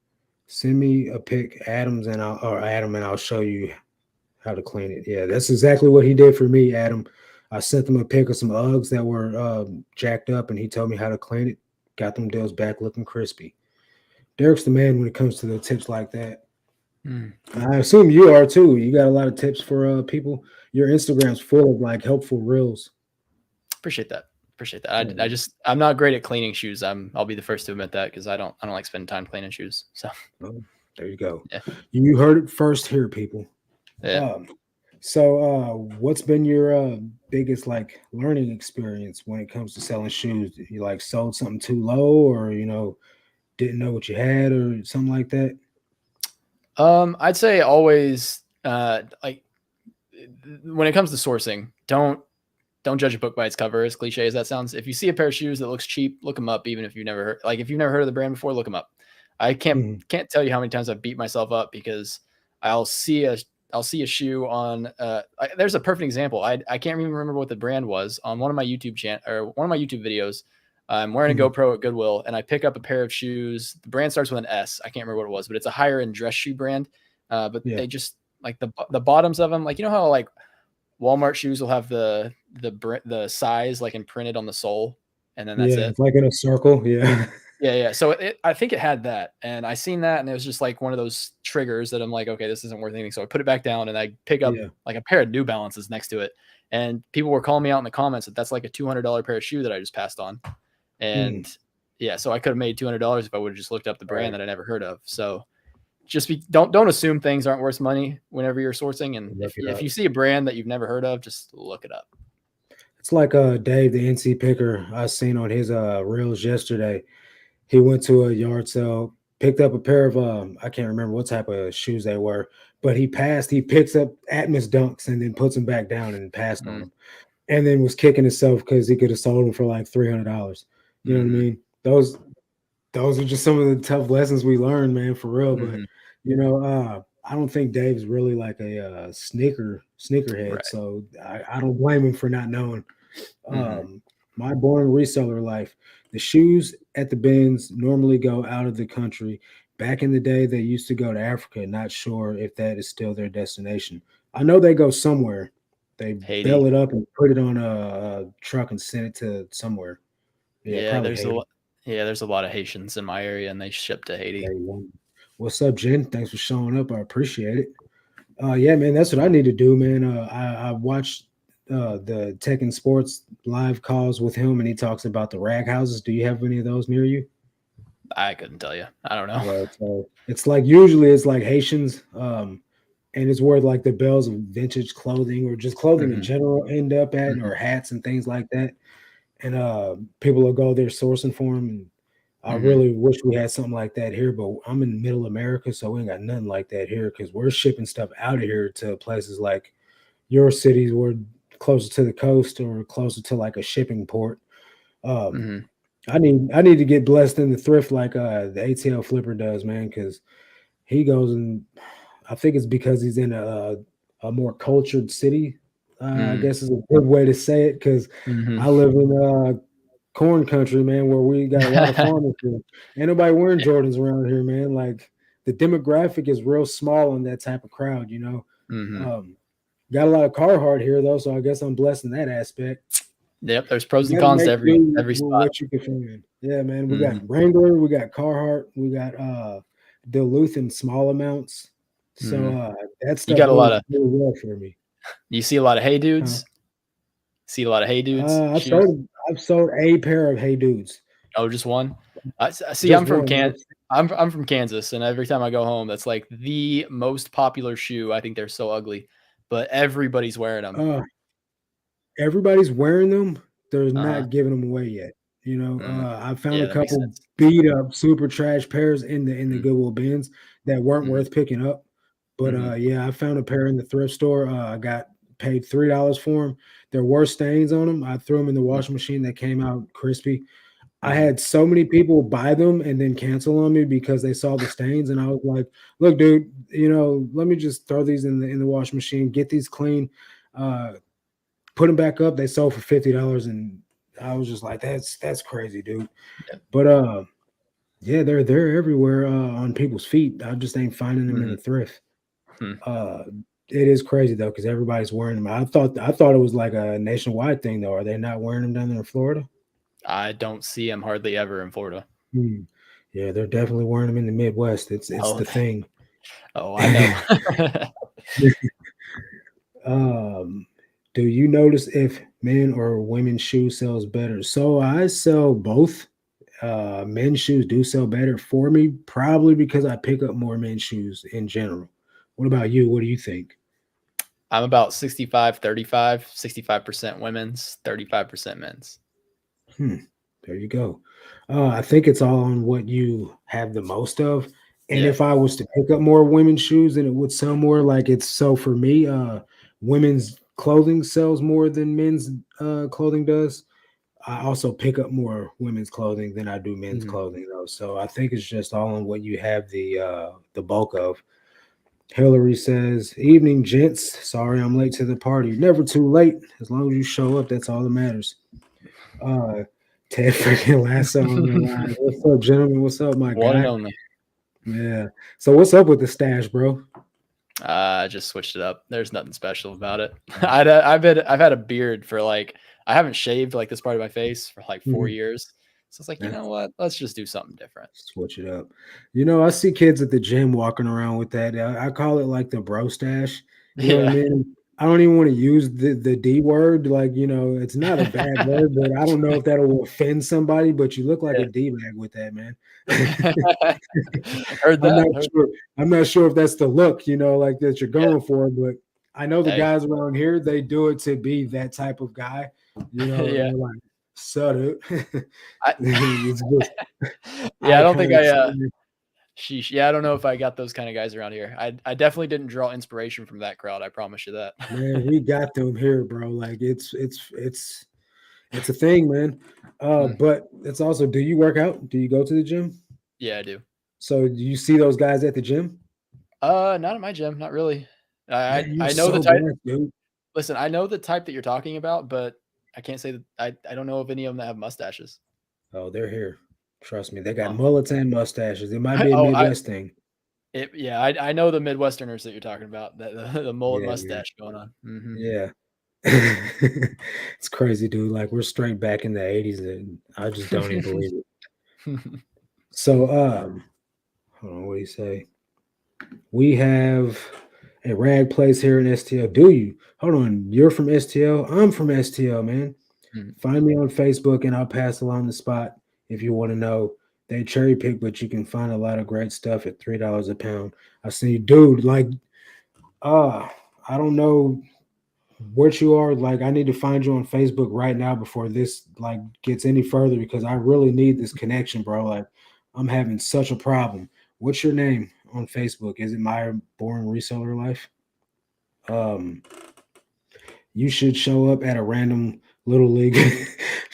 Send me a pic, Adams, and I'll show you how to clean it. Yeah, that's exactly what he did for me, Adam. I sent him a pic of some Uggs that were jacked up, and he told me how to clean it. Got them deals back looking crispy. Derek's the man when it comes to the tips like that. Mm. I assume you are too. You got a lot of tips for people. Your Instagram's full of like helpful reels. Appreciate that. Appreciate Yeah, that. man. I'm not great at cleaning shoes. I'll be the first to admit that because I don't like spending time cleaning shoes. So Oh, there you go. yeah. You heard it first here, people. Yeah. Um, what's been your biggest like learning experience when it comes to selling shoes? You like sold something too low, or didn't know what you had, or something like that? I'd say always, like when it comes to sourcing, don't judge a book by its cover, as cliche as that sounds. If you see a pair of shoes that looks cheap, look them up. Even if you've never heard, if you've never heard of the brand before, look them up. I can't Mhm. tell you how many times I've beat myself up because I'll see a shoe on. There's a perfect example. I can't even remember what the brand was on one of my YouTube videos. I'm wearing a Mhm. GoPro at Goodwill, and I pick up a pair of shoes. The brand starts with an S. I can't remember what it was, but it's a higher end dress shoe brand. But Yeah. they just like the bottoms of them, like you know how like Walmart shoes will have the size like imprinted on the sole, and then that's Yeah. it. It's like in a circle. Yeah. Yeah, yeah. So I think it had that, and I seen that, and it was just like one of those triggers that I'm like, okay, this isn't worth anything. So I put it back down, and I pick up Yeah. like a pair of New Balances next to it, and people were calling me out in the comments that that's like a $200 pair of shoe that I just passed on, Mm. and yeah, so I could have made $200 if I would have just looked up the brand Right. that I never heard of. So don't assume things aren't worth money whenever you're sourcing, and Look it if up. you see a brand that you've never heard of, just look it up. It's like Dave, the NC picker, I seen on his reels yesterday. He went to a yard sale, picked up a pair of I can't remember what type of shoes they were, but he picks up Atmos Dunks and then puts them back down and passed on Mm, them. And then was kicking himself because he could have sold them for like $300. You know what I mhm, mean? Those are just some of the tough lessons we learned, man, for real. But mhm, I don't think Dave's really like a sneakerhead, right, so I don't blame him for not knowing. mhm, Um, my boring reseller life. The shoes at the bins normally go out of the country. Back in the day, they used to go to Africa. Not sure if that is still their destination. I know they go somewhere. They bell Haiti. it up and put it on a truck and send it to somewhere. Yeah, Yeah, probably there's a Haiti. lot. Yeah, there's a lot of Haitians in my area, and they ship to Haiti. There you go. What's up, Jen? Thanks for showing up. I appreciate it. Yeah, man, that's what I need to do, man. I watched the Tech and Sports live calls with him, and he talks about the rag houses. Do you have any of those near you? I couldn't tell you. I don't know. Right. So it's like usually it's like Haitians, and it's where like the bells of vintage clothing or just clothing in Mhm, general end up at, mhm, or hats and things like that. And people will go there sourcing for them. And I mhm, really wish we had something like that here, but I'm in Middle America, so we ain't got nothing like that here because we're shipping stuff out of here to places like your cities were closer to the coast or closer to like a shipping port. Um, mhm, I need to get blessed in the thrift like the ATL Flipper does, man, because he goes and I think it's because he's in a more cultured city. I mm, guess is a good way to say it because mhm. I live in corn country, man, where we got a lot of farmers here. Ain't nobody wearing Yeah, Jordans around here, man. Like the demographic is real small in that type of crowd, you know. mhm. Um, got a lot of Carhartt here though, so I guess I'm blessed in that aspect. Yep, there's You pros and got to cons to make do every with spot. what you can find. Yeah, man. We got Mhm, Wrangler, we got Carhartt, we got Duluth in small amounts. So mhm. that You stuff got a lot moves of really well for me. you see a lot of hey Huh? dudes? See a lot of hey dudes Uh, I've shoes? sold I've sold a pair of Hey Dudes. Oh, just one? See, Just one. I'm from Kansas, and every time I go home, that's like the most popular shoe. I think they're so ugly, but everybody's wearing them. Uh, everybody's wearing them. They're Uh-huh. not giving them away yet. Mm. I found Yeah, a that makes couple sense. beat up, super trash pairs in the Mm, Goodwill bins that weren't mhm, worth picking up. But mhm, yeah, I found a pair in the thrift store. I got paid $3 for them. There were stains on them. I threw them in the mm, washing machine. That came out crispy. I mhm, had so many people buy them and then cancel on me because they saw the stains, and I was like, "Look, dude, let me just throw these in the washing machine, get these clean, uh, put them back up." They sold for $50, and I was just like, "That's crazy, dude." yep, But yeah, they're everywhere on people's feet. I just ain't finding them in mhm, the thrift. hmm. Uh, it is crazy though because everybody's wearing them. I thought it was like a nationwide thing though. Are they not wearing them down there in Florida? I don't see them hardly ever in Florida. Hmm. Yeah, they're definitely wearing them in the Midwest. It's Oh, the thing. oh, I know. Um, do you notice if men or women's shoe sells better? So I sell both. Men's shoes do sell better for me, probably because I pick up more men's shoes in general. What about you? What do you think? I'm about 65% women's, 35% men's. Hmm, there you go. I think it's all on what you have the most of. And Yeah. if I was to pick up more women's shoes, then it would sell more. Like it's so for me, women's clothing sells more than men's clothing does. I also pick up more women's clothing than I do men's Mhm. clothing though. So I think it's just all on what you have the bulk of. Hillary says, "Evening, gents. Sorry I'm late to the party. Never too late. As long as you show up, that's all that matters." Uh, Ted freaking Lasso on the line. What's up, gentlemen? What's up, my One and guy? only. Yeah. So what's up with the stash, bro? I just switched it up. There's nothing special about it. I've had a beard for like I haven't shaved like this part of my face for like 4 years. So it's like, you Yeah, know what? Let's just do something different. switch it up. I see kids at the gym walking around with that. I call it like the bro stash. You know what I Yeah. mean? I don't even want to use the D word. Like, it's not a bad word, but I don't know if that'll offend somebody. But you look like a Yeah. D bag with that, man. Heard I'm that. not Heard, sure. I'm not sure if that's the look, like that you're yeah. going for, but I know the Hey. guys around here, they do it to be that type of guy. Yeah. They're like, "Shut it." I, It's just yeah, I don't think iconic. sheesh. Yeah, I don't know if I got those kind of guys around here. I definitely didn't draw inspiration from that crowd. I promise you that. Man, we got them here, bro. Like it's a thing, man. Mm, But it's also, do you work out? Do you go to the gym? yeah, I do. So do you see those guys at the gym? Not at my gym, not really. Man, you're I know the so type. blessed, dude. Listen, I know the type that you're talking about, but I can't say that I don't know of any of them that have mustaches. Oh, they're here. Trust me, they got Oh. mullets and mustaches. It might be a Oh, I Midwest thing. it yeah, I know the Midwesterners that you're talking about, the mullet Yeah, man. mustache going on. Mhm. Yeah. It's crazy, dude. Like we're straight back in the 80s and I just don't even believe it. So hold on, what do you say? We have a rag place here in STL. Do you? Hold on. You're from STL? I'm from STL, man. Mhm. Find me on Facebook and I'll pass along the spot if you want to know. They cherry pick, but you can find a lot of great stuff at $3 a pound. I see, dude, like uh I don't know what you are. Like, I need to find you on Facebook right now before this like gets any further because I really need this connection, bro. Like, I'm having such a problem. What's your name on Facebook? Is it My Boring Reseller Life? Um, you should show up at a random little league,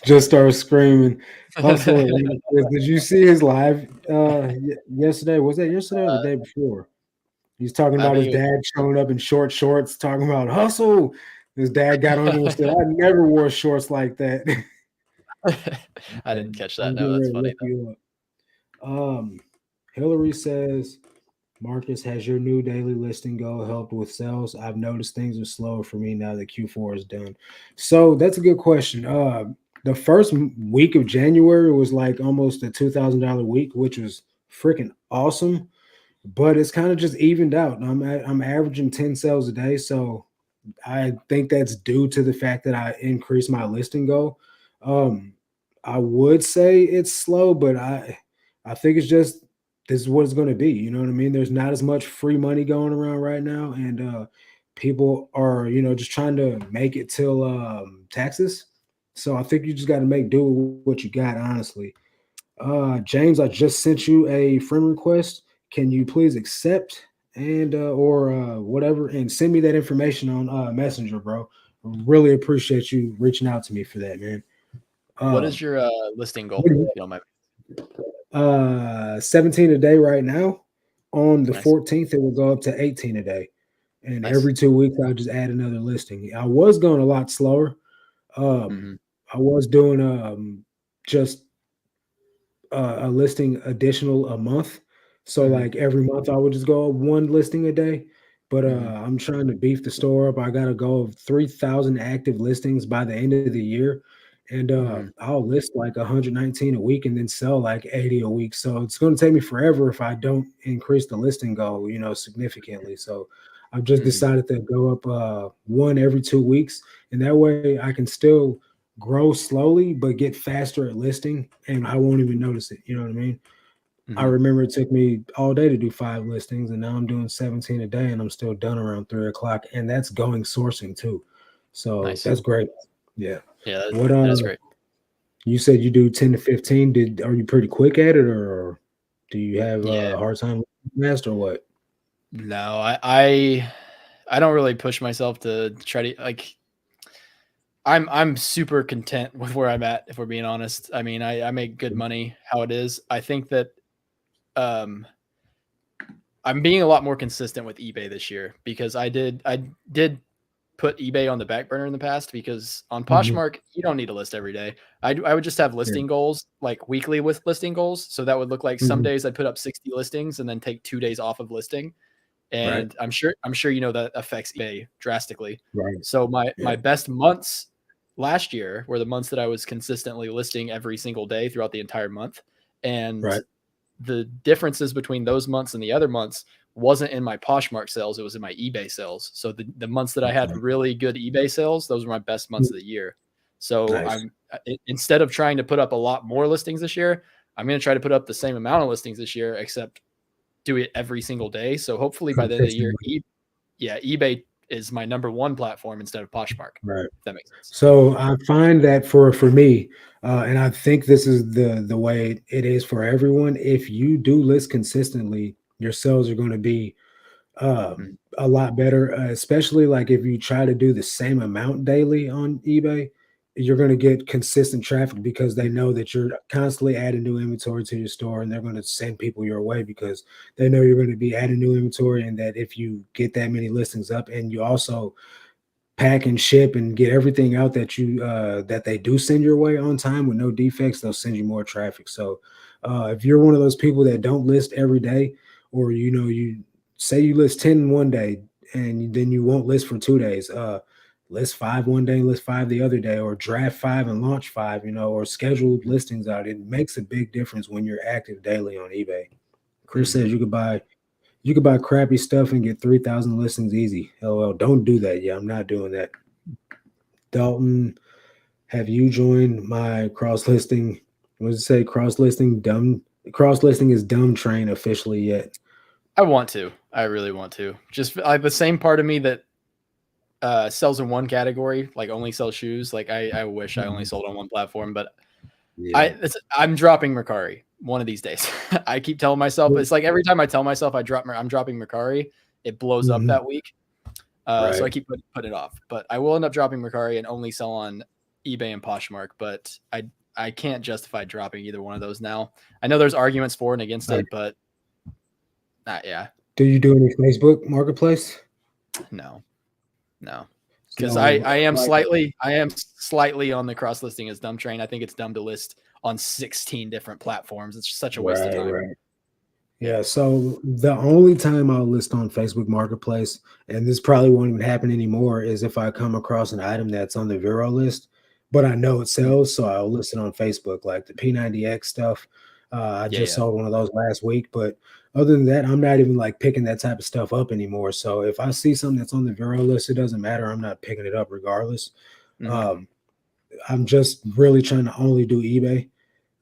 just start screaming, hustle at random place. Did you see his live yesterday? Was that yesterday or the day before? He's talking I about his think dad showing up in short shorts, talking about hustle. His dad got on there and said, "I never wore shorts like that." I Okay, didn't catch that. I'm No, getting that's ready to funny look you up. Hillary says, "Marcus, has your new daily listing goal helped with sales? I've noticed things are slower for me now that Q4 is done." So that's a good question. The first week of January was like almost a $2,000 week, which was freaking awesome. But it's kind of just evened out. I'm averaging 10 sales a day, so I think that's due to the fact that I increased my listing goal. Um, I would say it's slow, but I think it's just this is what it's going to be. You know what I mean? There's not as much free money going around right now, and people are just trying to make it till taxes. So I think you just got to make do with what you got, honestly. James, I just sent you a friend request. Can you please accept and or whatever and send me that information on Messenger, bro? Really appreciate you reaching out to me for that, man. what is Um, your listing what goal, do if you don't mind? 17 a day right now. On the Nice. 14th, it will go up to 18 a day. And Nice. every 2 weeks, I'll just add another listing. I was going a lot slower. Mhm. I was doing just a listing additional a month. So Mhm. like every month I would just go one listing a day. But Mhm. I'm trying to beef the store up. I got to go of 3,000 active listings by the end of the year. And Mhm. I'll list like 119 a week and then sell like 80 a week. So it's going to take me forever if I don't increase the listing goal, significantly. So I've just Mhm. decided to go up one every 2 weeks. And that way I can still grow slowly but get faster at listing and I won't even notice it. You know what I mean? I Mhm. remember it took me all day to do 5 listings and now I'm doing 17 a day and I'm still done around 3 o'clock. And that's going sourcing too. So Nice. that's great. Yeah. Yeah, What that is great. you said you do 10 to 15. Are you pretty quick at it or do you have Yeah. a hard time? fast or what? No, I don't really push myself to try to like. I'm super content with where I'm at, if we're being honest. I mean, I make good money how it is. I think that um I'm being a lot more consistent with eBay this year because I did put eBay on the back burner in the past because on Mhm. Poshmark you don't need to list every day. I would just have Yeah. listing goals like weekly with listing goals. So that would look like some Mhm. days I'd put up 60 listings and then take 2 days off of listing. Right. And I'm sure you know that affects eBay drastically. Right. So my Yeah. best months last year were the months that I was consistently listing every single day throughout the entire month. And Right. the differences between those months and the other months wasn't in my Poshmark sales, it was in my eBay sales. So the months that I had Okay. really good eBay sales, those were my best months Mm. of the year. So Nice. instead of trying to put up a lot more listings this year, I'm going to try to put up the same amount of listings this year, except do it every single day. So hopefully by the end of the year, Consistently. eBay is my number one platform instead of Poshmark, Right. if that makes sense. So I find that for me, and I think this is the way it is for everyone. If you do list consistently, your sales are going to be Mm, a lot better, especially like if you try to do the same amount daily on eBay, you're going to get consistent traffic because they know that you're constantly adding new inventory to your store and they're going to send people your way because they know you're going to be adding new inventory and that if you get that many listings up and you also pack and ship and get everything out that you that they do send your way on time with no defects, they'll send you more traffic. So if you're one of those people that don't list every day, or you say you list 10 in one day and then you won't list for 2 days, list five one day, list five the other day, or draft five and launch five, or scheduled listings out. It makes a big difference when you're active daily on eBay. Chris mm-hmm. says you could buy crappy stuff and get 3,000 listings easy. LOL, don't do that. Yeah, I'm not doing that. Dalton, have you joined my cross listing? What does it say? Cross listing dumb. Cross listing is dumb train officially yet. I want to. I really want to. Just like the same part of me that sells in one category, like only sells shoes. Like I wish I only Mhm. sold on one platform, but Yeah. I'm dropping Mercari one of these days. I keep telling myself it's like every time I tell myself I'm dropping Mercari, it blows up Mhm. that week. So I Right. keep putting it off. But I will end up dropping Mercari and only sell on eBay and Poshmark. But I can't justify dropping either one of those now. I know there's arguments for and against Right. it, but yeah, Do you do any Facebook marketplace? no, no. Because So like I am slightly on the cross listing as dumb train. I think it's dumb to list on 16 different platforms. It's such a waste of right, time. right. Yeah. Yeah, so the only time I'll list on Facebook Marketplace, and this probably won't even happen anymore, is if I come across an item that's on the Vero list, but I know it Mm. sells, so I'll list it on Facebook, like the P90X stuff. I Yeah, just yeah. sold one of those last week, but other than that, I'm not even like picking that type of stuff up anymore. So if I see something that's on the Vero list, it doesn't matter. I'm not picking it up regardless. Hmm. Um, I'm just really trying to only do eBay.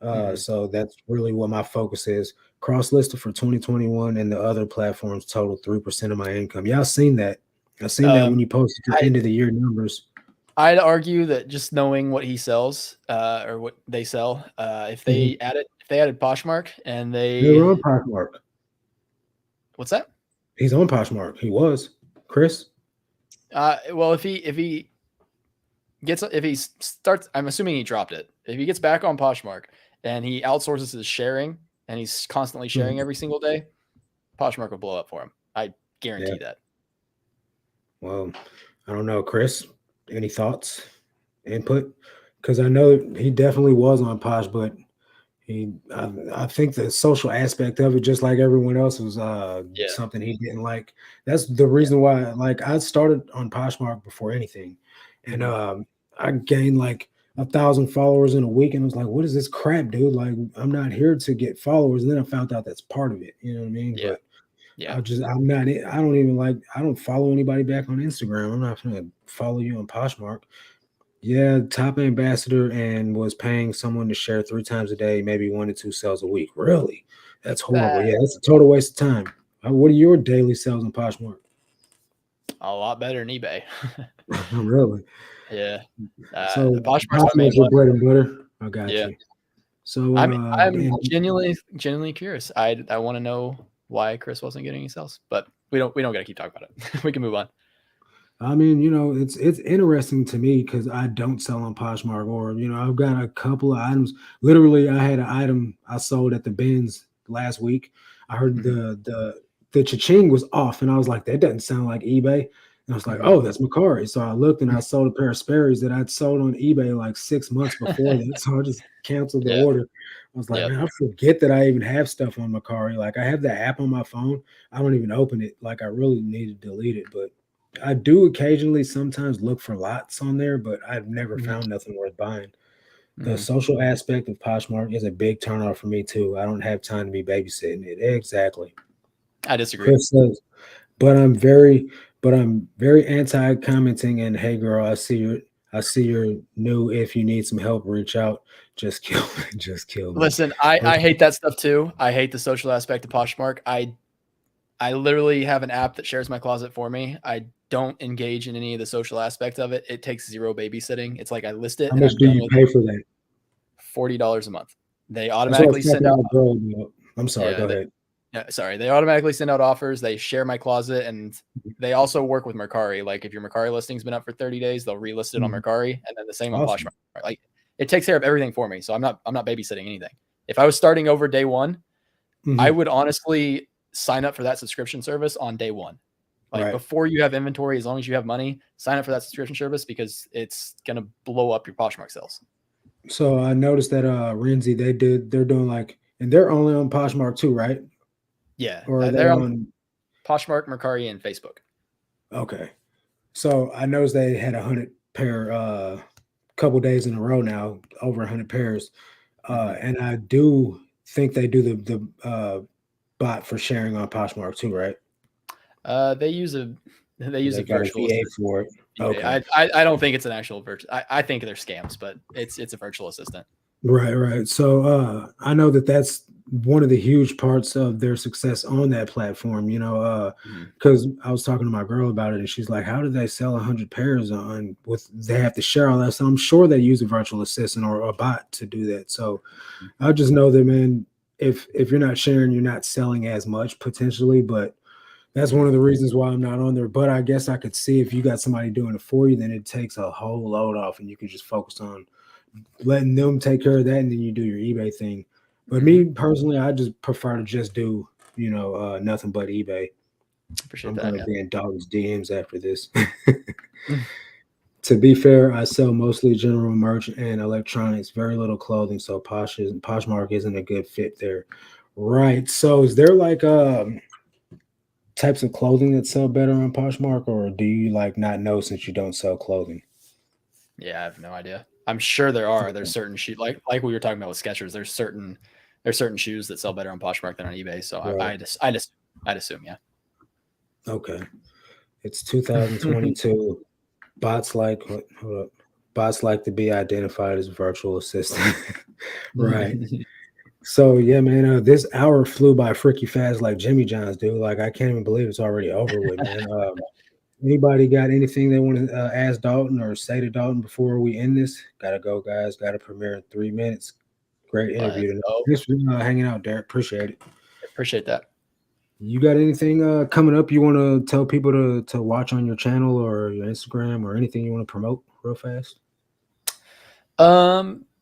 Hmm. So that's really what my focus is. Cross listed for 2021 and the other platforms total 3% of my income. Y'all seen that. I seen that when Um, you posted your I end of the year numbers. I'd argue that just knowing what he sells, or what they sell, Mhm. if they added Poshmark and They were on Poshmark. what's that? He's on Poshmark. He was. Chris? Well, if he starts, I'm assuming he dropped it. If he gets back on Poshmark and he outsources his sharing and he's constantly sharing Mhm. every single day, Poshmark will blow up for him. I Yeah. guarantee that. Well, I don't know, Chris. Any thoughts, input? Because I know he definitely was on Posh, but I think the social aspect of it, just like everyone else, was Yeah, something he didn't like. That's the yeah. reason why. Like I started on Poshmark before anything, and Mhm. I gained like 1,000 followers in a week, and I was like, "What is this crap, dude? Like I'm not here to get followers." And then I found out that's part of it. You know what I mean? Yeah, But yeah. I'm not. I don't even like. I don't follow anybody back on Instagram. I'm not gonna follow you on Poshmark. Yeah, top ambassador and was paying someone to share 3 times a day, maybe 1 to 2 sales a week. Really? That's horrible. That Yeah, that's a total waste of time. What are your daily sales on Poshmark? a lot better than eBay. Really? Yeah. So Poshmark's my main Poshmark's your one. bread and butter? I got Yeah. you. So, I'm and genuinely curious. I want to know why Chris wasn't getting any sales, but we don't got to keep talking about it. We can move on. I mean, it's interesting to me because I don't sell on Poshmark, or I've got a couple of items. Literally, I had an item I sold at the bins last week. I heard Mhm. the cha-ching was off, and I was like, that doesn't sound like eBay. And I was like, Mhm. oh, that's Macari. So I looked and I sold a pair of Sperry's that I'd sold on eBay like 6 months before that. So I just canceled the Yeah. order. I was like, Yep. man, I forget that I even have stuff on Macari. Like I have the app on my phone. I don't even open it. Like I really need to delete it, but I do occasionally sometimes look for lots on there, but I've never Mhm. found nothing worth buying. The Mhm. social aspect of Poshmark is a big turnoff for me too. I don't have time to be babysitting it. Exactly. I disagree. Chris says, but I'm very anti-commenting and hey girl, I see you're new. If you need some help, reach out. Just kill just kill me. Listen, I hate that stuff too. I hate the social aspect of Poshmark. I literally have an app that shares my closet for me. I don't engage in any of the social aspect of it. It takes zero babysitting. It's like I list it How and much I'm do done you with pay it. for that? $40 a month. They That's what I was automatically talking send to out my girl about. I'm sorry, yeah, go ahead. yeah, sorry. They automatically send out offers. They share my closet and they also work with Mercari. Like if your Mercari listing's been up for 30 days, they'll relist it on Mhm. Mercari and then the same on Poshmark. Awesome. Like it takes care of everything for me. So I'm not babysitting anything. If I was starting over day one, I Mhm. would honestly sign up for that subscription service on day one. Like Right. before you have inventory, as long as you have money, sign up for that subscription service because it's gonna blow up your Poshmark sales. So I noticed that Renzi they're doing like and they're only on Poshmark too, right? Yeah, Or are they they're on on Poshmark, Mercari, and Facebook. okay. So I noticed they had 100 pair couple days in a row now, over 100 pairs. Mhm. And I do think they do the bot for sharing on Poshmark too, right? They use a they Or use they a got a virtual VA assistant. for it. eBay. Okay. I don't think it's an actual virtual. I think they're scams, but it's a virtual assistant. Right, right. So I know that that's one of the huge parts of their success on that platform, Mhm. because I was talking to my girl about it and she's like, how do they sell 100 pairs on with they have to share all that? So I'm sure they use a virtual assistant or a bot to do that. So I just know that man, if you're not sharing, you're not selling as much potentially, but that's one Mhm. of the reasons why I'm not on there. But I guess I could see if you got somebody doing it for you, then it takes a whole load off and you can just focus on letting them take care of that, and then you do your eBay thing. But Mhm. me personally, I just prefer to just do, nothing but eBay. Appreciate I'm that. gonna Yeah. be in Dalton's DMs after this. Mm. To be fair, I sell mostly general merch and electronics, very little clothing, so Poshmark isn't a good fit there. Right. So is there like types of clothing that sell better on Poshmark, or do you like not know since you don't sell clothing? Yeah, I have no idea. I'm sure there are. There's Okay. certain shoes like we were talking about with Skechers. There's certain shoes that sell better on Poshmark than on eBay. So Right. I'd assume, yeah. Okay. It's 2022. Bots like what hold up. Bots like to be identified as virtual assistant. Right. So yeah, man, this hour flew by freaky fast like Jimmy John's, dude. Like I can't even believe it's already over with, man. Anybody got anything they want to ask Dalton or say to Dalton before we end this? Gotta go, guys. Got to premiere in 3 minutes. Great interview Let's tonight. go. Thanks for hanging out, Derek. Appreciate it. Appreciate that. You got anything coming up you want to tell people to watch on your channel or your Instagram or anything you want to promote real fast?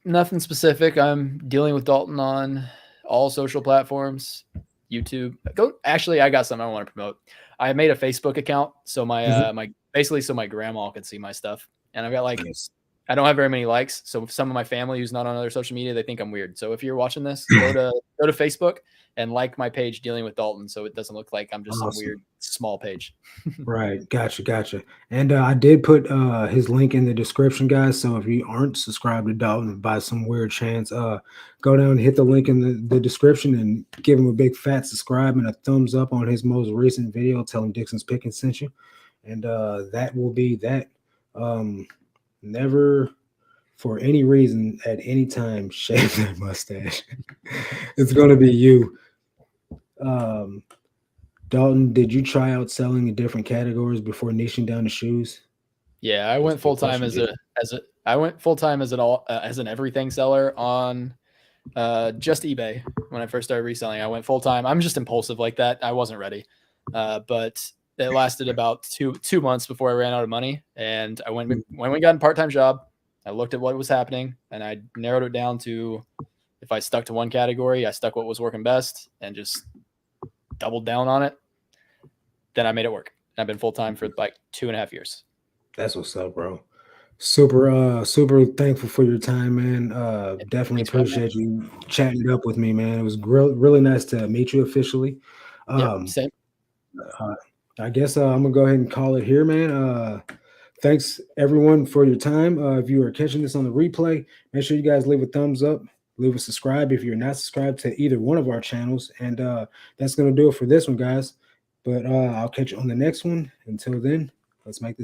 Nothing specific. I'm dealing with Dalton on all social platforms, YouTube. Go. Actually, I got something I want to promote. I made a Facebook account so Mhm. my basically so my grandma can see my stuff, and I've got like Nice. I don't have very many likes. So some of my family who's not on other social media, they think I'm weird. So if you're watching this, go to Facebook and like my page dealing with Dalton, so it doesn't look like I'm just some Awesome. weird small page. Right. Gotcha. Gotcha. And I did put his link in the description, guys. So if you aren't subscribed to Dalton by some weird chance, go down and hit the link in the description and give him a big fat subscribe and a thumbs up on his most recent video. Tell him Dixon's Picking sent you. And that will be that. Um, never for any reason at any time shave that mustache. It's going to be you. Um, Dalton, did you try out selling in different categories before niching down to shoes? Yeah, That's a good question, I didn't went full time as an all as an everything seller on Just eBay. When I first started reselling, I went full time. I'm just impulsive like that. I wasn't ready, but it lasted about two months before I ran out of money. And I went when we got a part-time job. I looked at what was happening, and I narrowed it down to if I stuck to one category, I stuck what was working best, and just doubled down on it. Then I made it work. I've been full time for like 2.5 years. That's what's up, bro. Super thankful for your time, man. Definitely Thanks for having me. appreciate you chatting it up with me, man. It was really nice to meet you officially. Yep, Um, same. uh, I guess I'm gonna go ahead and call it here, man. Thanks everyone for your time. If you are catching this on the replay, make sure you guys leave a thumbs up, leave a subscribe if you're not subscribed to either one of our channels. And that's gonna do it for this one, guys. But I'll catch you on the next one. Until then, let's make this